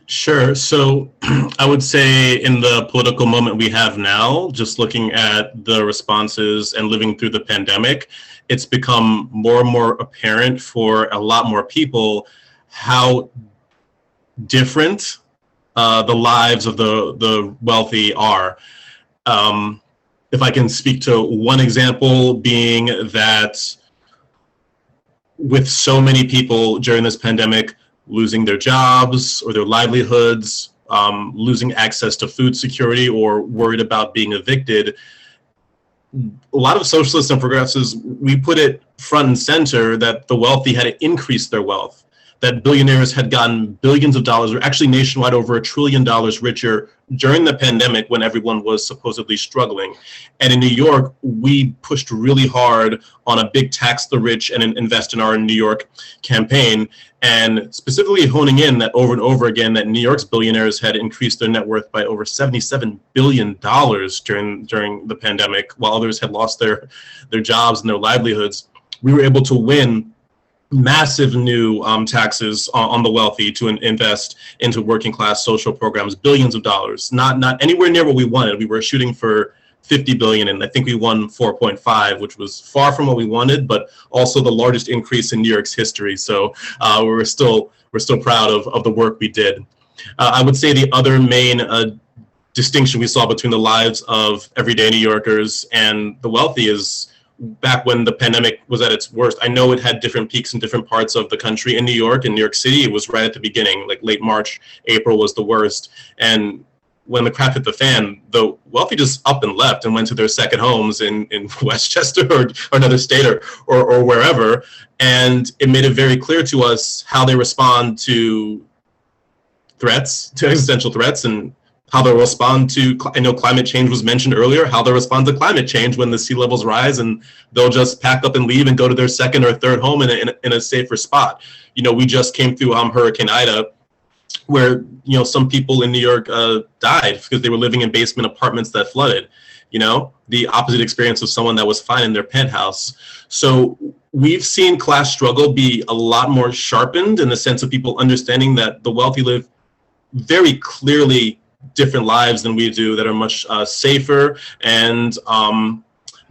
Sure. So I would say in the political moment we have now, just looking at the responses and living through the pandemic, it's become more and more apparent for a lot more people how different the lives of the wealthy are. If I can speak to one example, being that with so many people during this pandemic losing their jobs or their livelihoods, losing access to food security or worried about being evicted, a lot of socialists and progressives, we put it front and center that the wealthy had to increase their wealth, that billionaires had gotten billions of dollars, or actually nationwide over $1 trillion richer during the pandemic when everyone was supposedly struggling. And in New York, we pushed really hard on a big tax the rich and invest in our New York campaign, and specifically honing in that over and over again that New York's billionaires had increased their net worth by over $77 billion during the pandemic, while others had lost their jobs and their livelihoods. We were able to win massive new taxes on the wealthy to invest into working class social programs, billions of dollars, not anywhere near what we wanted. We were shooting for 50 billion, and I think we won 4.5, which was far from what we wanted, but also the largest increase in New York's history. So we're still proud of the work we did. I would say the other main distinction we saw between the lives of everyday New Yorkers and the wealthy is back when the pandemic was at its worst. I know it had different peaks in different parts of the country. In New York, in New York City, it was right at the beginning, like late March, April was the worst. And when the crap hit the fan, the wealthy just up and left and went to their second homes in Westchester or another state or wherever. And it made it very clear to us how they respond to threats, to existential threats, and how they'll respond to, I know climate change was mentioned earlier, how they'll respond to climate change when the sea levels rise, and they'll just pack up and leave and go to their second or third home in a safer spot. You know, we just came through Hurricane Ida, where, you know, some people in New York died because they were living in basement apartments that flooded. You know, the opposite experience of someone that was fine in their penthouse. So we've seen class struggle be a lot more sharpened in the sense of people understanding that the wealthy live very clearly different lives than we do, that are much safer and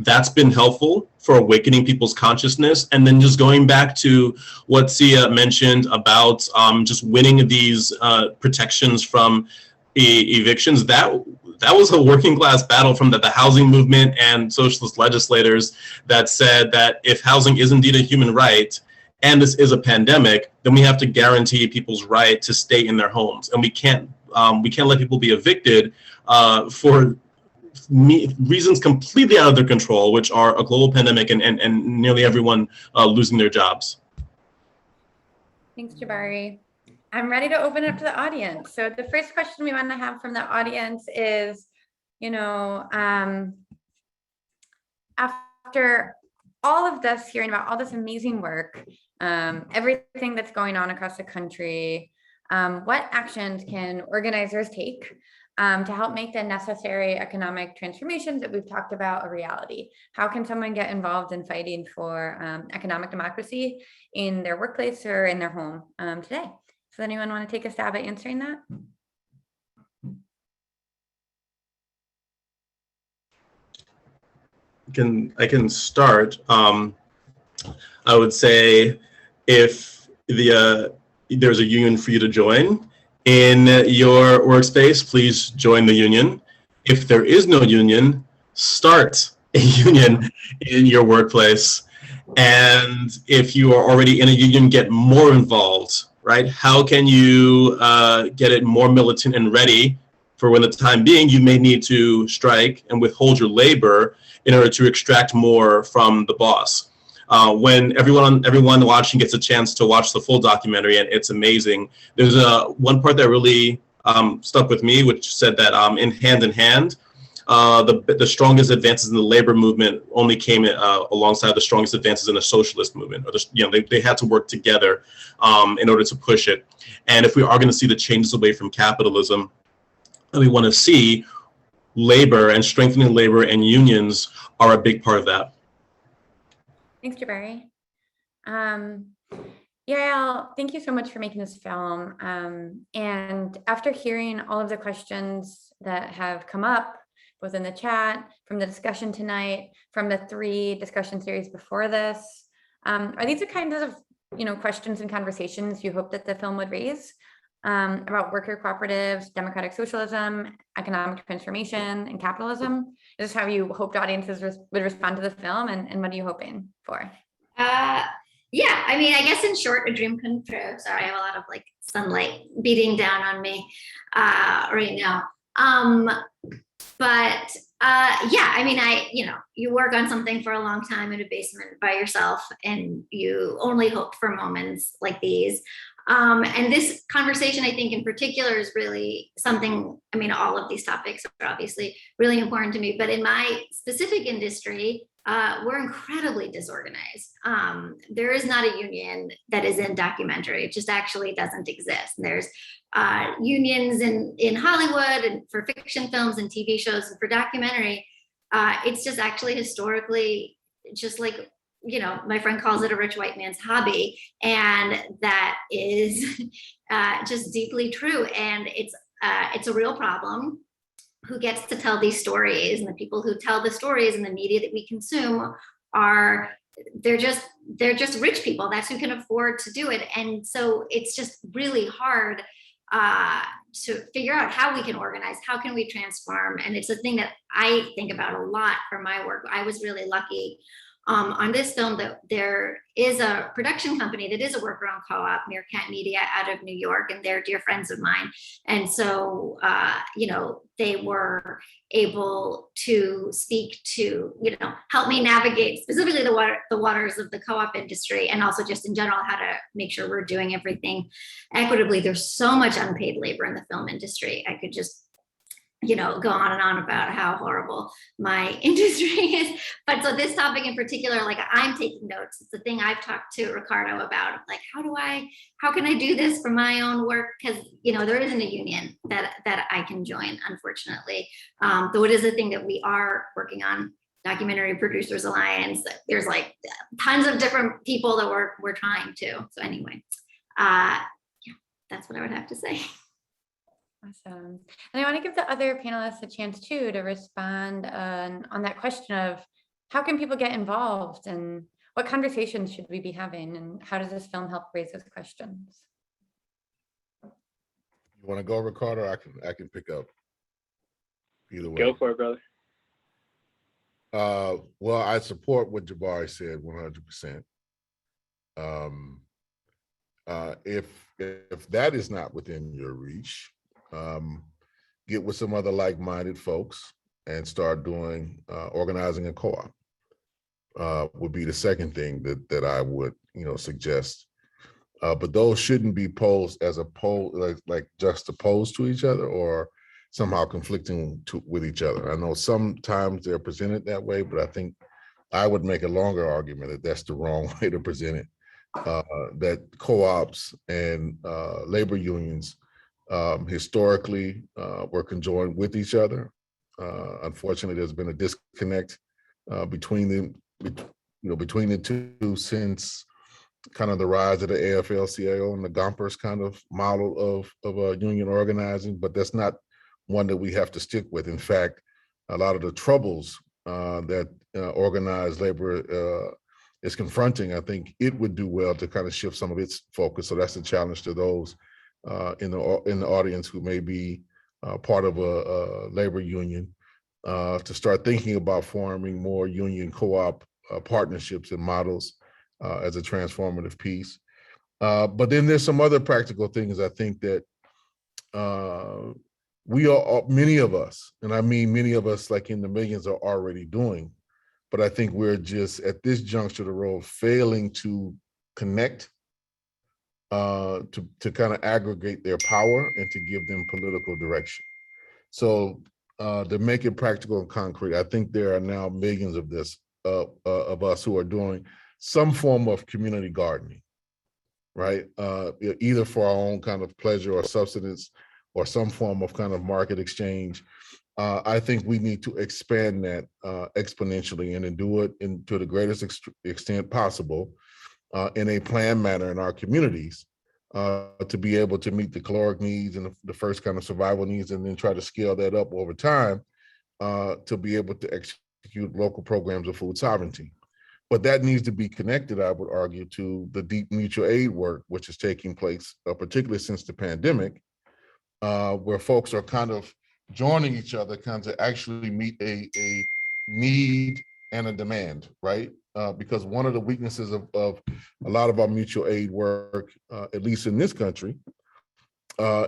That's been helpful for awakening people's consciousness. And then just going back to what Sia mentioned about just winning these protections from evictions, that was a working class battle from the housing movement and socialist legislators that said that if housing is indeed a human right, and this is a pandemic, then we have to guarantee people's right to stay in their homes. And we can't let people be evicted for reasons completely out of their control, which are a global pandemic and nearly everyone losing their jobs. Thanks, Jabari. I'm ready to open it up to the audience. So the first question we want to have from the audience is, after all of this, hearing about all this amazing work, everything that's going on across the country, what actions can organizers take to help make the necessary economic transformations that we've talked about a reality? How can someone get involved in fighting for economic democracy in their workplace or in their home today? Does anyone want to take a stab at answering that? I can start. I would say if there's a union for you to join in your workspace, please join the union. If there is no union, start a union in your workplace. And if you are already in a union, get more involved, right? How can you get it more militant and ready for when the time being you may need to strike and withhold your labor in order to extract more from the boss? When everyone watching gets a chance to watch the full documentary, and it's amazing, there's one part that really stuck with me, which said that in hand, the strongest advances in the labor movement only came alongside the strongest advances in the socialist movement. Or they had to work together in order to push it. And if we are going to see the changes away from capitalism that we want to see, labor and strengthening labor and unions are a big part of that. Thanks, Jabari. Yael, thank you so much for making this film. And after hearing all of the questions that have come up, both in the chat, from the discussion tonight, from the 3 discussion series before this, are these the kinds of questions and conversations you hope that the film would raise about worker cooperatives, democratic socialism, economic transformation, and capitalism? Is this how you hoped audiences would respond to the film, and what are you hoping for? Yeah, I mean, I guess in short, a dream come true. Sorry, I have a lot of sunlight beating down on me right now. But yeah, I mean, you work on something for a long time in a basement by yourself, and you only hope for moments like these. And this conversation, I think in particular, is really something, I mean, all of these topics are obviously really important to me, but in my specific industry, we're incredibly disorganized. There is not a union that is in documentary. It just actually doesn't exist. And there's unions in Hollywood and for fiction films and TV shows, and for documentary, it's just actually historically just my friend calls it a rich white man's hobby, and that is just deeply true. And it's a real problem. Who gets to tell these stories? And the people who tell the stories in the media that we consume they're just rich people. That's who can afford to do it. And so it's just really hard to figure out how we can organize, how can we transform. And it's a thing that I think about a lot for my work. I was really lucky on this film that there is a production company that is a worker-owned co-op, Meerkat Media, out of New York, and they're dear friends of mine. And so, they were able to speak to, help me navigate specifically the waters of the co-op industry, and also just in general, how to make sure we're doing everything equitably. There's so much unpaid labor in the film industry. I could just go on and on about how horrible my industry is. But so this topic in particular, I'm taking notes. It's the thing I've talked to Ricardo about. How can I do this for my own work? Because, there isn't a union that I can join, unfortunately. Though it is a thing that we are working on, Documentary Producers Alliance. There's tons of different people that we're trying to. So anyway, that's what I would have to say. Awesome. And I want to give the other panelists a chance too to respond on that question of, how can people get involved, and what conversations should we be having, and how does this film help raise those questions? You want to go, Ricardo? I can pick up either way. Go for it, brother. Well, I support what Jabari said 100%. If that is not within your reach, get with some other like-minded folks and start doing organizing a co-op. Would be the second thing that I would suggest. But those shouldn't be posed as like juxtaposed to each other or somehow conflicting with each other. I know sometimes they're presented that way, but I think I would make a longer argument that that's the wrong way to present it. That co-ops and labor unions historically were conjoined with each other. Unfortunately, there's been a disconnect between the two since kind of the rise of the AFL-CIO and the Gompers kind of model of union organizing, but that's not one that we have to stick with. In fact, a lot of the troubles that organized labor is confronting, I think it would do well to kind of shift some of its focus. So that's a challenge to those in the audience who may be part of a labor union to start thinking about forming more union co-op partnerships and models as a transformative piece. But then there's some other practical things I think that many of us, and I mean many of us like in the millions, are already doing. But I think we're just at this juncture of the road failing to connect, to kind of aggregate their power and to give them political direction. So to make it practical and concrete, I think there are now millions of us who are doing some form of community gardening, right? Either for our own kind of pleasure or subsistence or some form of kind of market exchange. I think we need to expand that exponentially and then do it to the greatest extent possible in a planned manner in our communities to be able to meet the caloric needs and the first kind of survival needs, and then try to scale that up over time to be able to execute local programs of food sovereignty. But that needs to be connected, I would argue, to the deep mutual aid work, which is taking place, particularly since the pandemic, where folks are kind of joining each other kind of actually meet a need and a demand, right? Because one of the weaknesses of a lot of our mutual aid work, at least in this country,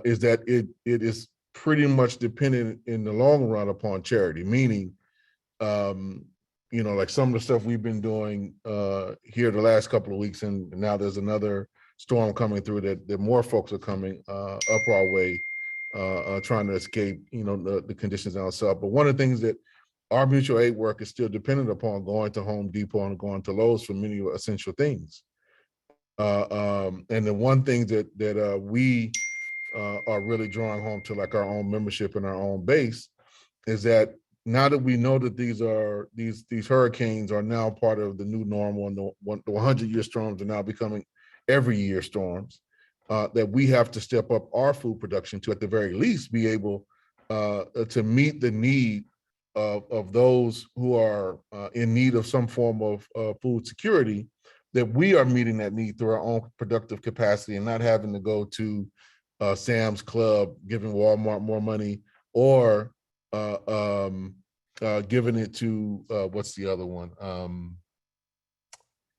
is that it is pretty much dependent in the long run upon charity, meaning, like some of the stuff we've been doing here the last couple of weeks, and now there's another storm coming through that more folks are coming up our way, trying to escape, the conditions outside. But one of the things that our mutual aid work is still dependent upon going to Home Depot and going to Lowe's for many essential things. And the one thing that we are really drawing home to, like our own membership and our own base, is that now that we know that these hurricanes are now part of the new normal, and the 100-year storms are now becoming every year storms, that we have to step up our food production to, at the very least, be able to meet the need of those who are in need of some form of food security, that we are meeting that need through our own productive capacity and not having to go to Sam's Club, giving Walmart more money, or giving it to, what's the other one?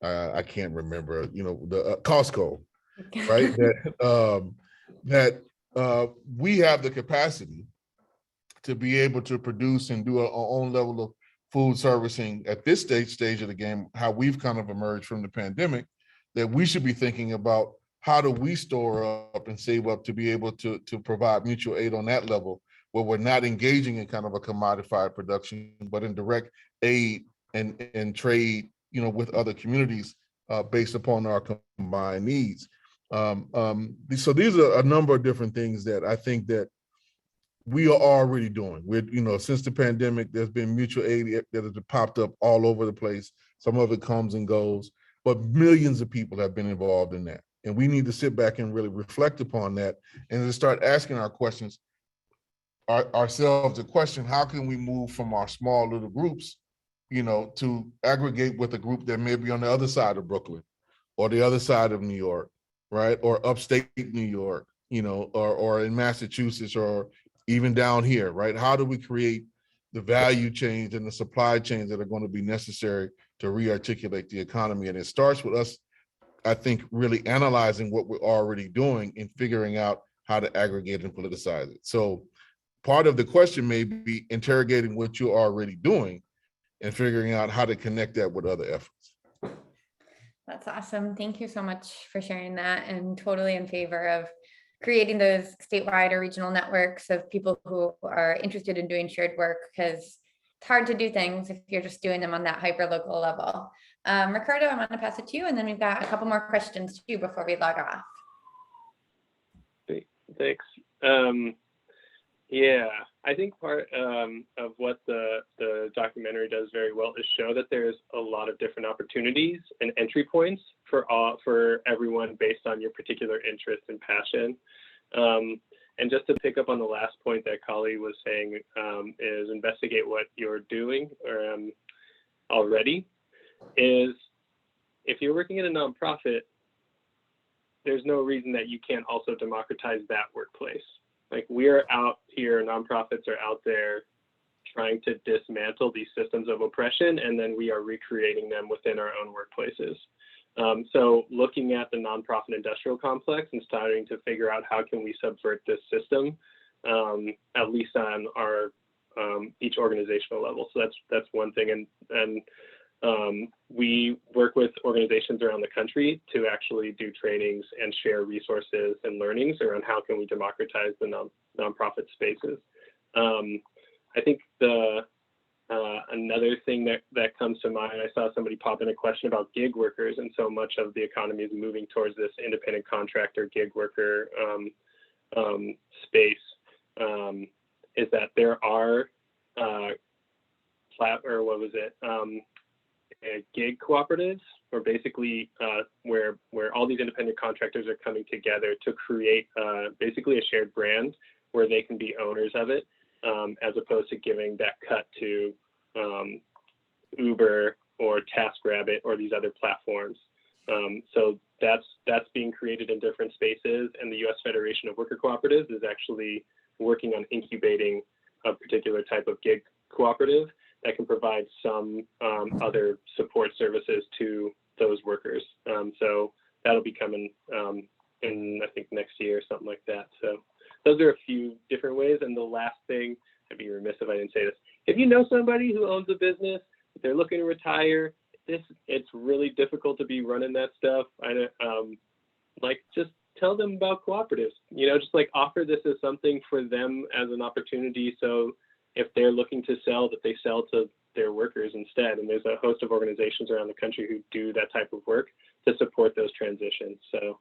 I can't remember, the Costco, right? that we have the capacity to be able to produce and do our own level of food servicing at this stage of the game, how we've kind of emerged from the pandemic, that we should be thinking about how do we store up and save up to be able to provide mutual aid on that level, where we're not engaging in kind of a commodified production, but in direct aid and trade, with other communities based upon our combined needs. So these are a number of different things that I think that we are already doing. Since the pandemic, there's been mutual aid that has popped up all over the place. Some of it comes and goes, but millions of people have been involved in that. And we need to sit back and really reflect upon that and to start asking ourselves a question: how can we move from our small little groups, to aggregate with a group that may be on the other side of Brooklyn or the other side of New York, right? Or upstate New York, or in Massachusetts, or even down here, right? How do we create the value chains and the supply chains that are going to be necessary to re-articulate the economy? And it starts with us, I think, really analyzing what we're already doing and figuring out how to aggregate and politicize it. So part of the question may be interrogating what you're already doing and figuring out how to connect that with other efforts. That's awesome. Thank you so much for sharing that, and totally in favor of creating those statewide or regional networks of people who are interested in doing shared work, because it's hard to do things if you're just doing them on that hyper local level. Ricardo, I want to pass it to you, and then we've got a couple more questions too before we log off. Thanks. Yeah, I think part of what the documentary does very well is show that there's a lot of different opportunities and entry points for everyone based on your particular interest and passion. And just to pick up on the last point that Kali was saying, is investigate what you're doing already. Is if you're working in a nonprofit, there's no reason that you can't also democratize that workplace. Like, we're out here, nonprofits are out there trying to dismantle these systems of oppression, and then we are recreating them within our own workplaces. So looking at the nonprofit industrial complex and starting to figure out how can we subvert this system, at least on our each organizational level. So that's one thing. And we work with organizations around the country to actually do trainings and share resources and learnings around how can we democratize the nonprofit spaces. I think another thing that comes to mind, I saw somebody pop in a question about gig workers, and so much of the economy is moving towards this independent contractor gig worker space, is that there are gig cooperatives, or basically where all these independent contractors are coming together to create basically a shared brand where they can be owners of it, as opposed to giving that cut to Uber or TaskRabbit or these other platforms. So that's being created in different spaces, and the U.S. Federation of Worker Cooperatives is actually working on incubating a particular type of gig cooperative that can provide some other support services to those workers. So that'll be coming in, I think, next year or something like that. So those are a few different ways. And the last thing, I'd be remiss if I didn't say this. If you know somebody who owns a business, if they're looking to retire, it's really difficult to be running that stuff. Just tell them about cooperatives, just like offer this as something for them as an opportunity. So if they're looking to sell, that they sell to their workers instead. And there's a host of organizations around the country who do that type of work to support those transitions. So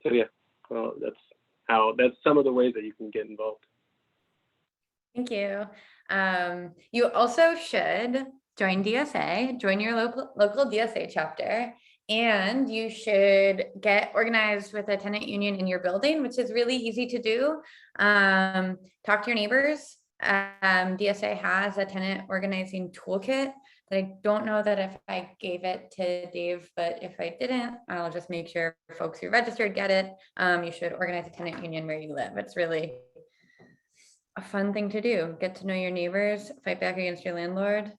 yeah, well, that's some of the ways that you can get involved. Thank you. You also should join DSA, join your local DSA chapter, and you should get organized with a tenant union in your building, which is really easy to do. Talk to your neighbors. DSA has a tenant organizing toolkit that I don't know that if I gave it to Dave, but if I didn't, I'll just make sure folks who registered get it. You should organize a tenant union where you live. It's really a fun thing to do. Get to know your neighbors, fight back against your landlord.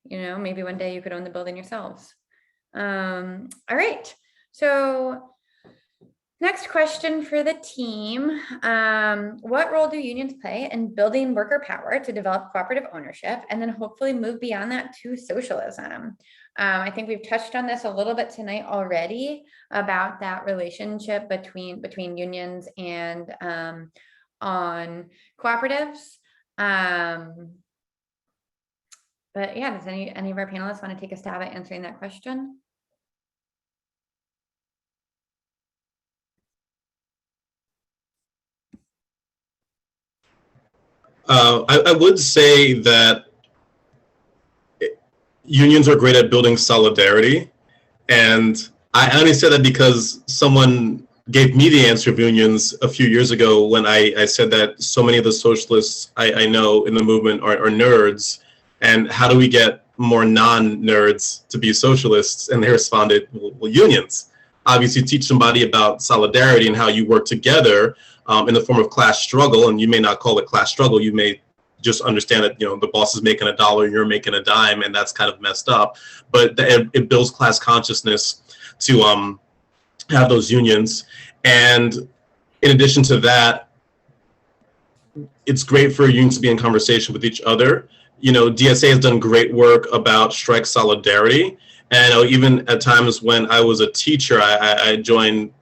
Maybe one day you could own the building yourselves. All right. So next question for the team. What role do unions play in building worker power to develop cooperative ownership and then hopefully move beyond that to socialism? I think we've touched on this a little bit tonight already about that relationship between unions and on cooperatives. But yeah, does any of our panelists want to take a stab at answering that question? I would say that unions are great at building solidarity. And I only say that because someone gave me the answer of unions a few years ago when I said that so many of the socialists I know in the movement are nerds. And how do we get more non-nerds to be socialists? And they responded, well, unions. Obviously, teach somebody about solidarity and how you work together in the form of class struggle. And you may not call it class struggle. You may just understand that, the boss is making $1, you're making a dime, and that's kind of messed up. But it builds class consciousness to have those unions. And in addition to that, it's great for unions to be in conversation with each other. DSA has done great work about strike solidarity. And even at times when I was a teacher, I joined,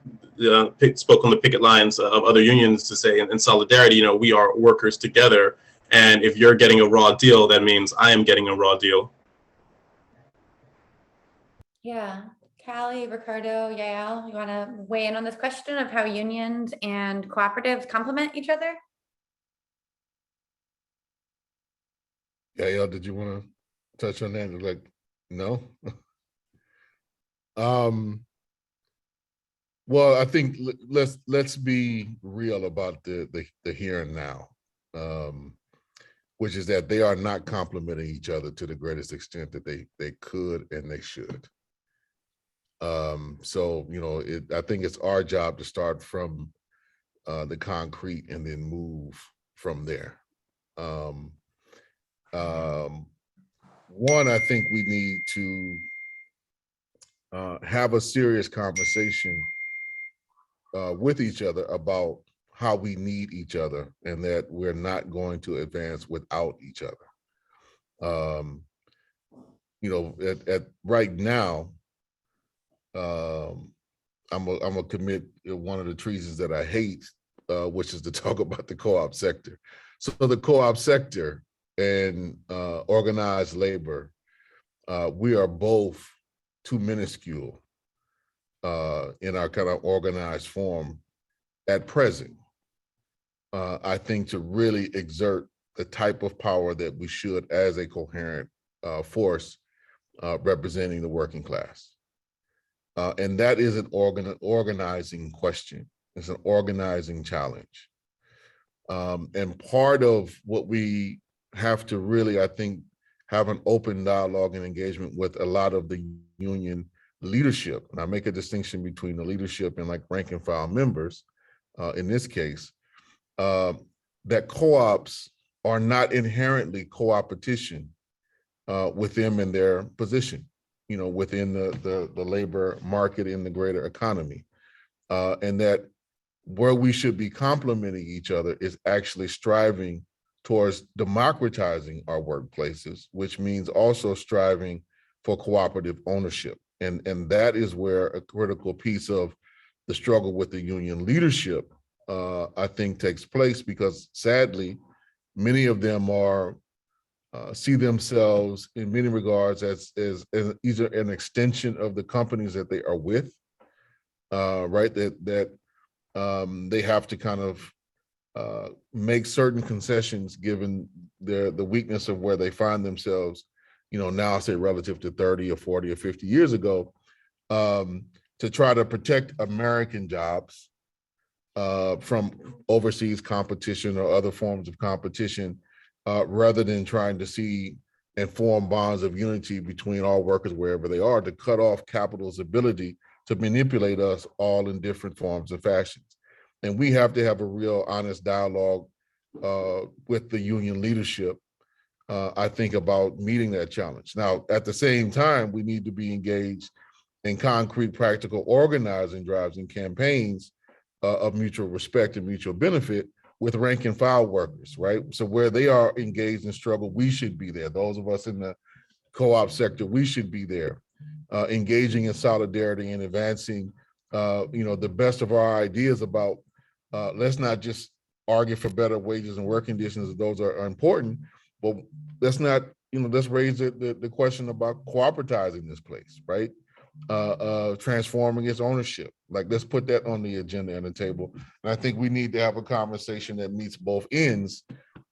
spoke on the picket lines of other unions to say, in solidarity, we are workers together. And if you're getting a raw deal, that means I am getting a raw deal. Yeah. Callie, Ricardo, Yael, you want to weigh in on this question of how unions and cooperatives complement each other? Yael, did you want to touch on that? Like, no? Well, I think let's be real about the here and now, which is that they are not complementing each other to the greatest extent that they could and they should. So I think it's our job to start from the concrete and then move from there. One, I think we need to have a serious conversation with each other about how we need each other and that we're not going to advance without each other. At right now, I'm gonna commit one of the treasons that I hate, which is to talk about the co-op sector. So the co-op sector and organized labor, we are both too minuscule in our kind of organized form at present, I think, to really exert the type of power that we should as a coherent force representing the working class. And that is an organizing question. It's an organizing challenge. And part of what we have to really, I think, have an open dialogue and engagement with a lot of the union leadership. And I make a distinction between the leadership and like rank and file members in this case, that co-ops are not inherently co-opetition with them in their position, within the labor market in the greater economy. And that where we should be complementing each other is actually striving towards democratizing our workplaces, which means also striving for cooperative ownership. And that is where a critical piece of the struggle with the union leadership, I think, takes place, because sadly, many of them see themselves in many regards as either an extension of the companies that they are with, right? That they have to kind of make certain concessions given the weakness of where they find themselves, now say relative to 30 or 40 or 50 years ago, to try to protect American jobs from overseas competition or other forms of competition, rather than trying to see and form bonds of unity between all workers wherever they are, to cut off capital's ability to manipulate us all in different forms and fashions. And we have to have a real honest dialogue with the union leadership, I think, about meeting that challenge. Now, at the same time, we need to be engaged in concrete, practical organizing drives and campaigns of mutual respect and mutual benefit with rank and file workers, right? So where they are engaged in struggle, we should be there. Those of us in the co-op sector, we should be there, engaging in solidarity and advancing, the best of our ideas about, let's not just argue for better wages and work conditions. Those are important, but let's not, let's raise the question about cooperativizing this place, right? Transforming its ownership. Like, let's put that on the agenda and the table. And I think we need to have a conversation that meets both ends,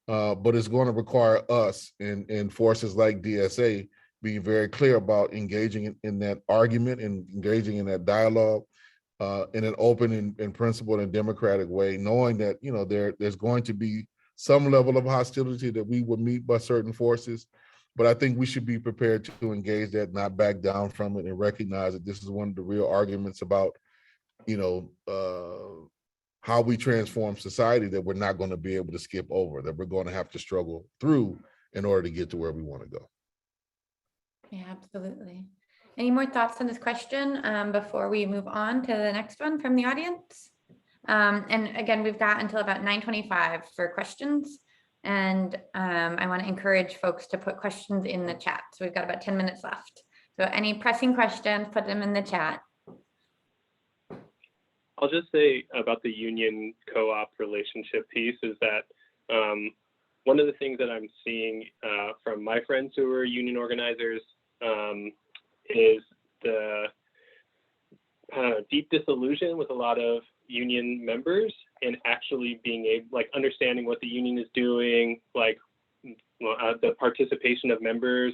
but it's going to require us and forces like DSA being very clear about engaging in that argument and engaging in that dialogue in an open and principled and democratic way, knowing that, there's going to be some level of hostility that we will meet by certain forces, But I think we should be prepared to engage that, not back down from it, and recognize that this is one of the real arguments about, how we transform society that we're not going to be able to skip over, that we're going to have to struggle through in order to get to where we want to go. Yeah, absolutely. Any more thoughts on this question before we move on to the next one from the audience? And again, we've got until about 9:25 for questions. And I want to encourage folks to put questions in the chat. So we've got about 10 minutes left. So any pressing questions, put them in the chat. I'll just say about the union co-op relationship piece is that one of the things that I'm seeing from my friends who are union organizers is the deep disillusion with a lot of union members and actually being able, like, understanding what the union is doing, like the participation of members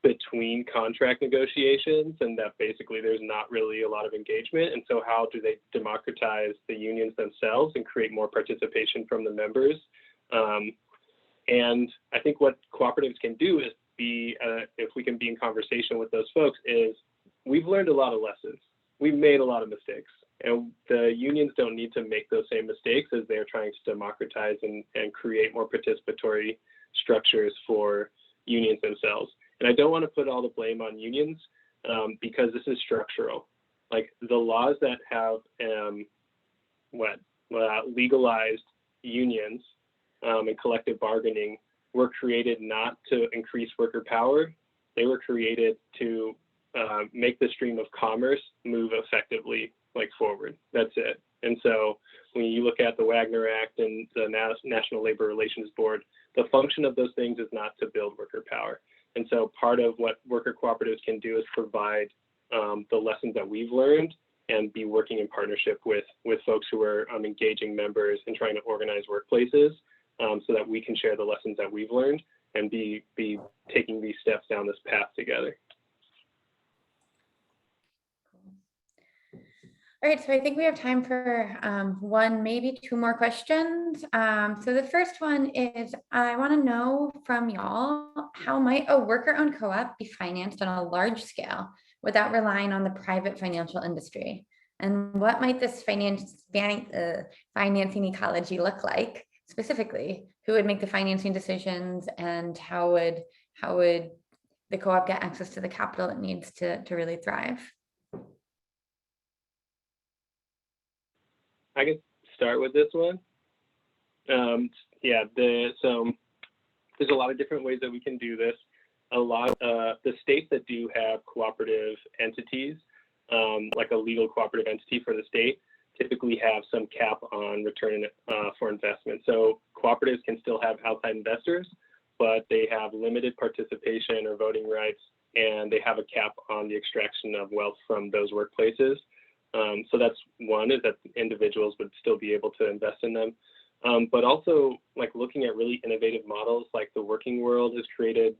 between contract negotiations, and that basically there's not really a lot of engagement. And so how do they democratize the unions themselves and create more participation from the members? And I think what cooperatives can do is be, if we can be in conversation with those folks, is we've learned a lot of lessons. We've made a lot of mistakes, and the unions don't need to make those same mistakes as they're trying to democratize and create more participatory structures for unions themselves. And I don't want to put all the blame on unions because this is structural. Like the laws that have legalized unions and collective bargaining were created not to increase worker power. They were created to make the stream of commerce move effectively, like, forward. That's it. And so when you look at the Wagner Act and the National Labor Relations Board, the function of those things is not to build worker power. And so part of what worker cooperatives can do is provide the lessons that we've learned and be working in partnership with folks who are engaging members and trying to organize workplaces so that we can share the lessons that we've learned and be taking these steps down this path together. All right, so I think we have time for one, maybe two more questions. So the first one is, I want to know from y'all, how might a worker-owned co-op be financed on a large scale without relying on the private financial industry? And what might this financing ecology look like specifically? Who would make the financing decisions, and how would the co-op get access to the capital it needs to really thrive? I can start with this one. So there's a lot of different ways that we can do this. A lot of the states that do have cooperative entities, like a legal cooperative entity for the state, typically have some cap on return for investment. So cooperatives can still have outside investors, but they have limited participation or voting rights, and they have a cap on the extraction of wealth from those workplaces. So that's one, is that individuals would still be able to invest in them. But also, like, looking at really innovative models, like the Working World has created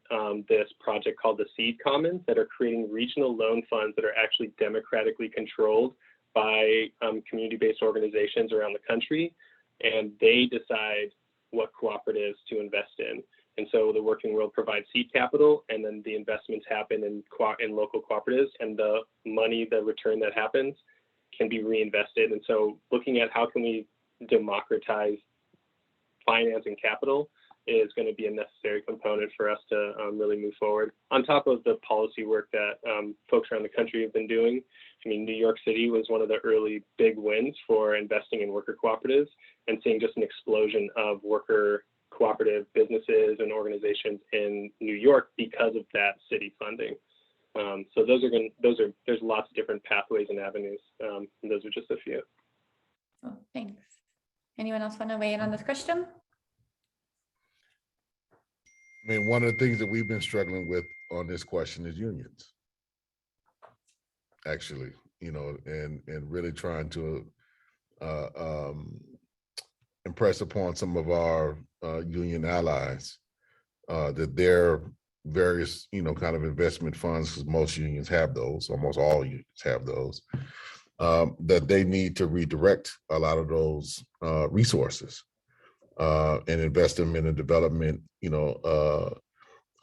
this project called the Seed Commons that are creating regional loan funds that are actually democratically controlled by community-based organizations around the country, and they decide what cooperatives to invest in. And so the Working World provides seed capital, and then the investments happen in local cooperatives, and the money, the return that happens, can be reinvested. And so looking at how can we democratize finance and capital is going to be a necessary component for us to really move forward. On top of the policy work that folks around the country have been doing. I mean, New York City was one of the early big wins for investing in worker cooperatives, and seeing just an explosion of worker cooperative businesses and organizations in New York because of that city funding. So there's lots of different pathways and avenues. And those are just a few. Oh, thanks. Anyone else want to weigh in on this question? I mean, one of the things that we've been struggling with on this question is unions, actually, and really trying to impress upon some of our union allies that their various, kind of investment funds, because most unions have those, almost all unions have those, that they need to redirect a lot of those resources and invest them in the development, of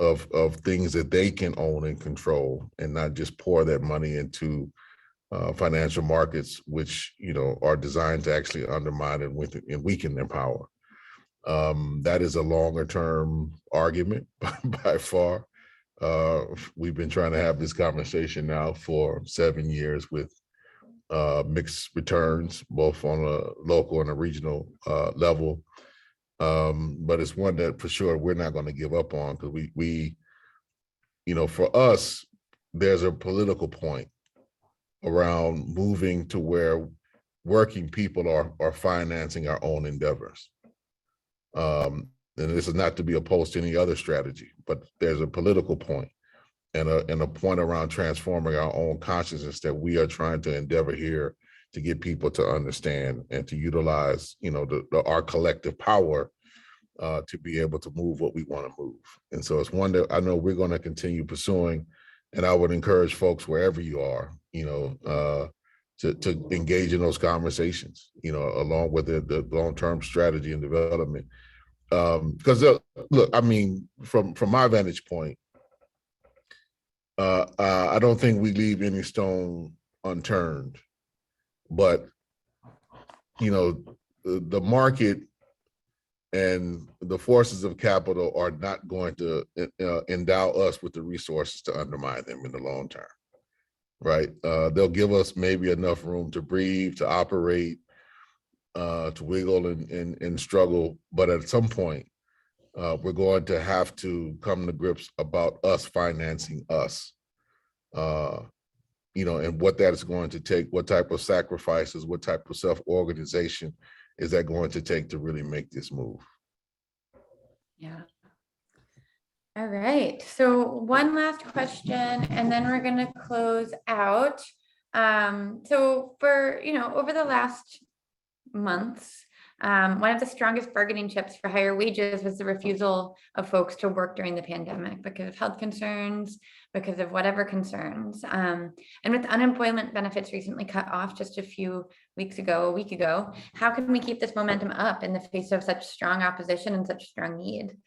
of things that they can own and control, and not just pour that money into financial markets, which are designed to actually undermine and weaken their power. That is a longer term argument by far. We've been trying to have this conversation now for 7 years with mixed returns, both on a local and a regional level. But it's one that for sure we're not going to give up on, because we for us, there's a political point around moving to where working people are financing our own endeavors. And this is not to be opposed to any other strategy, but there's a political point and a point around transforming our own consciousness that we are trying to endeavor here to get people to understand and to utilize, our collective power to be able to move what we want to move. And so it's one that I know we're going to continue pursuing, and I would encourage folks wherever you are, to engage in those conversations, along with the long-term strategy and development. Because look, I mean, from my vantage point, I don't think we leave any stone unturned, but the market and the forces of capital are not going to endow us with the resources to undermine them in the long term, right? They'll give us maybe enough room to breathe, to operate, to wiggle and struggle, but at some point, we're going to have to come to grips about us financing us, and what that is going to take, what type of sacrifices, what type of self-organization is that going to take to really make this move? Yeah. All right. So one last question, and then we're going to close out. So for, over the last months, one of the strongest bargaining chips for higher wages was the refusal of folks to work during the pandemic because of health concerns, because of whatever concerns. And with unemployment benefits recently cut off just a week ago, how can we keep this momentum up in the face of such strong opposition and such strong need?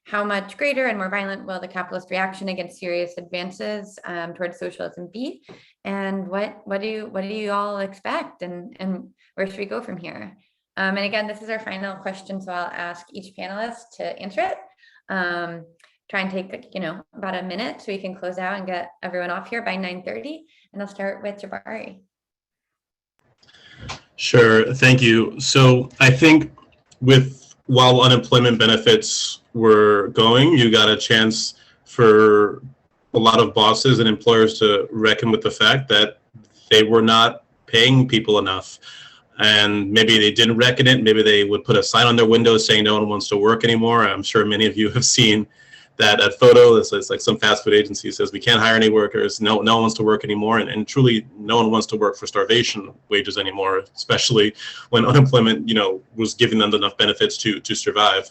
How much greater and more violent will the capitalist reaction against serious advances towards socialism be? And what do you all expect? And where should we go from here? And again, this is our final question, so I'll ask each panelist to answer it. Try and take about a minute so we can close out and get everyone off here by 9:30. And I'll start with Jabari. Sure, thank you. So I think while unemployment benefits were going, you got a chance for a lot of bosses and employers to reckon with the fact that they were not paying people enough. And maybe they didn't reckon it. Maybe they would put a sign on their windows saying no one wants to work anymore. I'm sure many of you have seen that photo. It's like some fast food agency says we can't hire any workers. No one wants to work anymore. And truly, no one wants to work for starvation wages anymore, especially when unemployment, was giving them enough benefits to survive.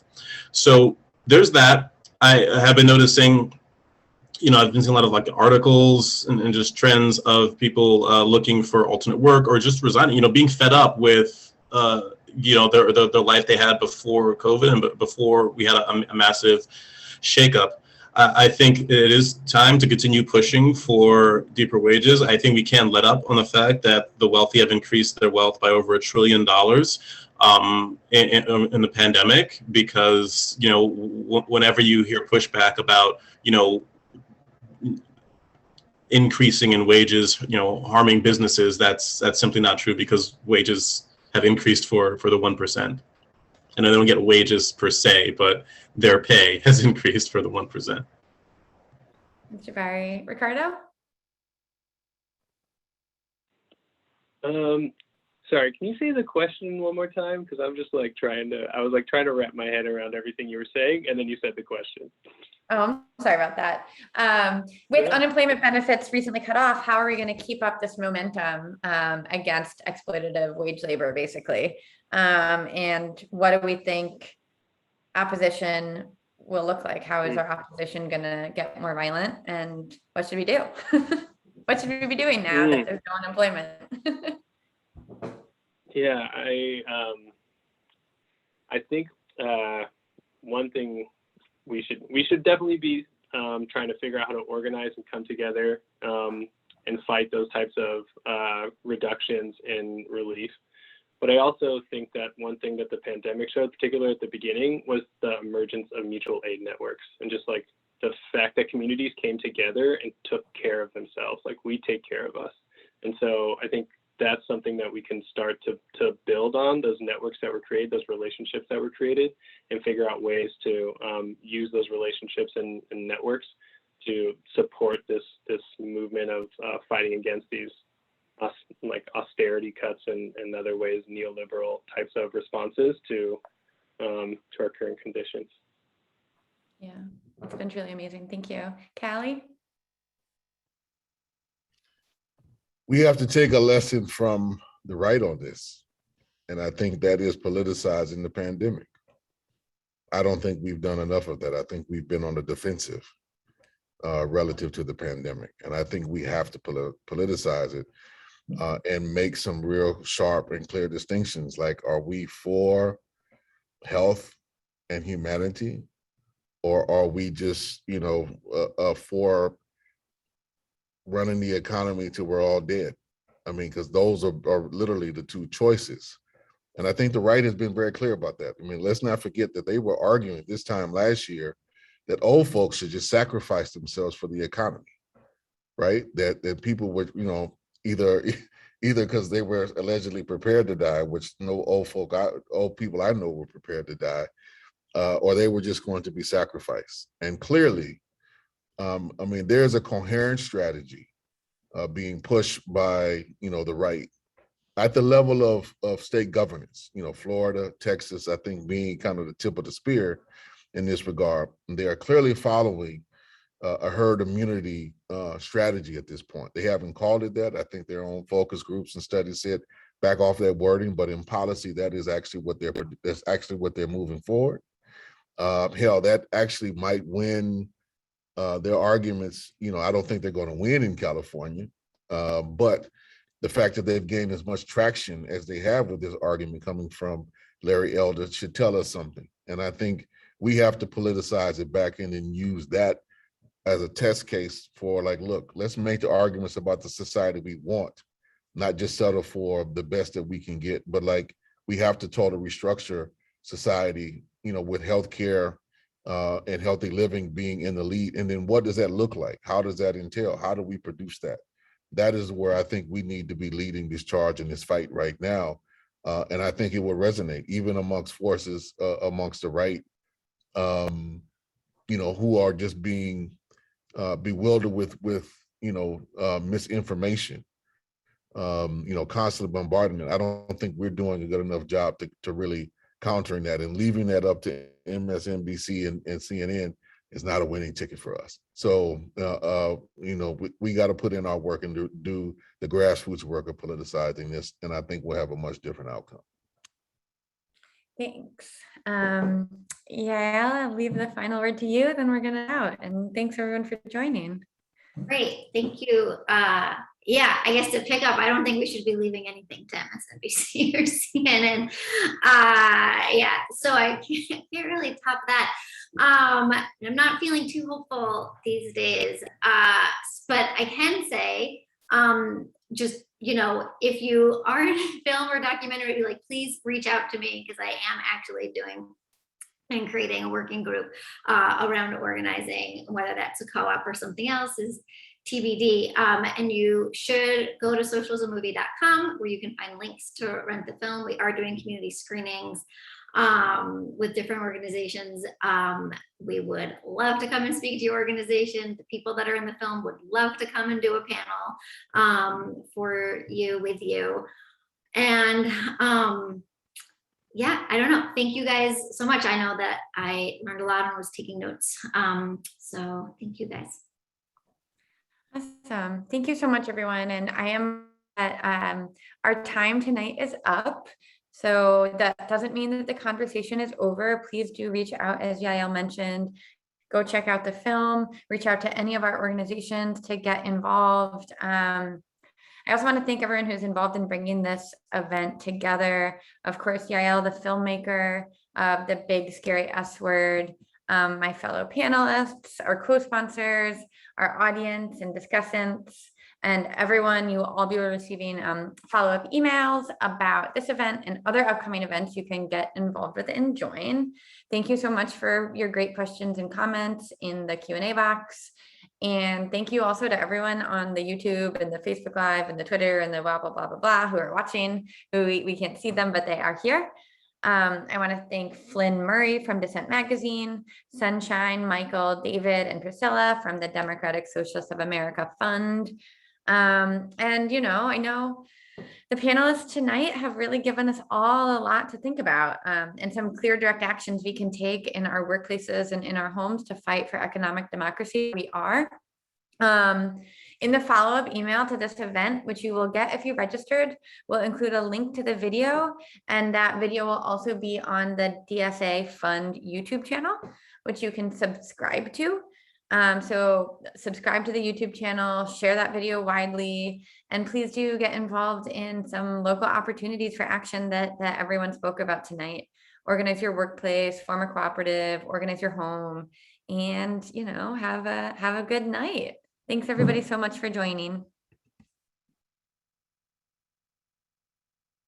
So there's that. I have been noticing, I've been seeing a lot of articles and just trends of people looking for alternate work or just resigning, being fed up with, their life they had before COVID and before we had a massive shakeup. I think it is time to continue pushing for deeper wages. I think we can't let up on the fact that the wealthy have increased their wealth by over $1 trillion in the pandemic, because, whenever you hear pushback about, increasing in wages, harming businesses, that's simply not true, because wages have increased for the 1%. And they don't get wages per se, but their pay has increased for the 1%. Jabari. Ricardo? Sorry, can you say the question one more time? Because I'm just trying to wrap my head around everything you were saying, and then you said the question. Oh, I'm sorry about that. With unemployment benefits recently cut off, how are we going to keep up this momentum against exploitative wage labor, basically? And what do we think opposition will look like? How is our opposition going to get more violent? And what should we do? What should we be doing now that there's no unemployment? Yeah, I think one thing we should definitely be trying to figure out how to organize and come together and fight those types of reductions in relief. But I also think that one thing that the pandemic showed, particularly at the beginning, was the emergence of mutual aid networks, and just like the fact that communities came together and took care of themselves, like we take care of us. And so I think that's something that we can start to build on, those networks that were created, those relationships that were created, and figure out ways to use those relationships and networks to support this movement of fighting against these like austerity cuts and other ways, neoliberal types of responses to our current conditions. Yeah, it's been truly amazing. Thank you. Callie? We have to take a lesson from the right on this. And I think that is politicizing the pandemic. I don't think we've done enough of that. I think we've been on the defensive relative to the pandemic. And I think we have to politicize it and make some real sharp and clear distinctions. Like, are we for health and humanity? Or are we just, for running the economy till we're all dead? I mean, because those are literally the two choices. And I think the right has been very clear about that. I mean, let's not forget that they were arguing this time last year that old folks should just sacrifice themselves for the economy, right? That people would, either because they were allegedly prepared to die, which no old people I know were prepared to die, or they were just going to be sacrificed. And clearly, there's a coherent strategy being pushed by, the right at the level of state governance, Florida, Texas, I think being kind of the tip of the spear in this regard. They are clearly following a herd immunity strategy at this point. They haven't called it that. I think their own focus groups and studies said back off that wording, but in policy, that is actually what they're moving forward. Hell, that actually might win their arguments. I don't think they're going to win in California, but the fact that they've gained as much traction as they have with this argument coming from Larry Elder should tell us something. And I think we have to politicize it back in and use that as a test case for, like, look, let's make the arguments about the society we want, not just settle for the best that we can get, but like we have to totally restructure society, with healthcare and healthy living being in the lead. And then what does that look like? How does that entail? How do we produce that? That is where I think we need to be leading this charge in this fight right now. And I think it will resonate even amongst forces amongst the right, who are just being bewildered with misinformation, constant bombardment. I don't think we're doing a good enough job to really countering that, and leaving that up to MSNBC and CNN is not a winning ticket for us. So, we got to put in our work and do the grassroots work of politicizing this, and I think we'll have a much different outcome. Thanks. Yael, I'll leave the final word to you, then we're going to out. And thanks everyone for joining. Great, thank you. Yeah, I guess to pick up, I don't think we should be leaving anything to MSNBC or CNN. Yeah, so I can't really top that. I'm not feeling too hopeful these days, but I can say, just, if you are in film or documentary, like, please reach out to me, because I am actually doing and creating a working group around organizing, whether that's a co-op or something else is TBD. And you should go to socialismmovie.com, where you can find links to rent the film. We are doing community screenings with different organizations. We would love to come and speak to your organization. The people that are in the film would love to come and do a panel for you, with you. And yeah, I don't know. Thank you guys so much. I know that I learned a lot and was taking notes. So thank you guys. Awesome. Thank you so much, everyone. And I am at, our time tonight is up. So that doesn't mean that the conversation is over. Please do reach out, as Yael mentioned. Go check out the film, reach out to any of our organizations to get involved. I also want to thank everyone who's involved in bringing this event together. Of course, Yael, the filmmaker of the big scary S word, my fellow panelists, our co-sponsors, our audience and discussants, and everyone. You will all be receiving follow-up emails about this event and other upcoming events you can get involved with and join. Thank you so much for your great questions and comments in the Q&A box. And thank you also to everyone on the YouTube and the Facebook Live and the Twitter and the blah, blah, blah, blah, blah, who are watching, who we can't see them, but they are here. I want to thank Flynn Murray from Dissent Magazine, Sunshine, Michael, David, and Priscilla from the Democratic Socialists of America Fund. And, you know, I know the panelists tonight have really given us all a lot to think about, and some clear direct actions we can take in our workplaces and in our homes to fight for economic democracy. We are. In the follow-up email to this event, which you will get if you registered, we'll include a link to the video, and that video will also be on the DSA Fund YouTube channel, which you can subscribe to. So subscribe to the YouTube channel, share that video widely, and please do get involved in some local opportunities for action that everyone spoke about tonight. Organize your workplace, form a cooperative, organize your home, and, you know, have a good night. Thanks everybody so much for joining.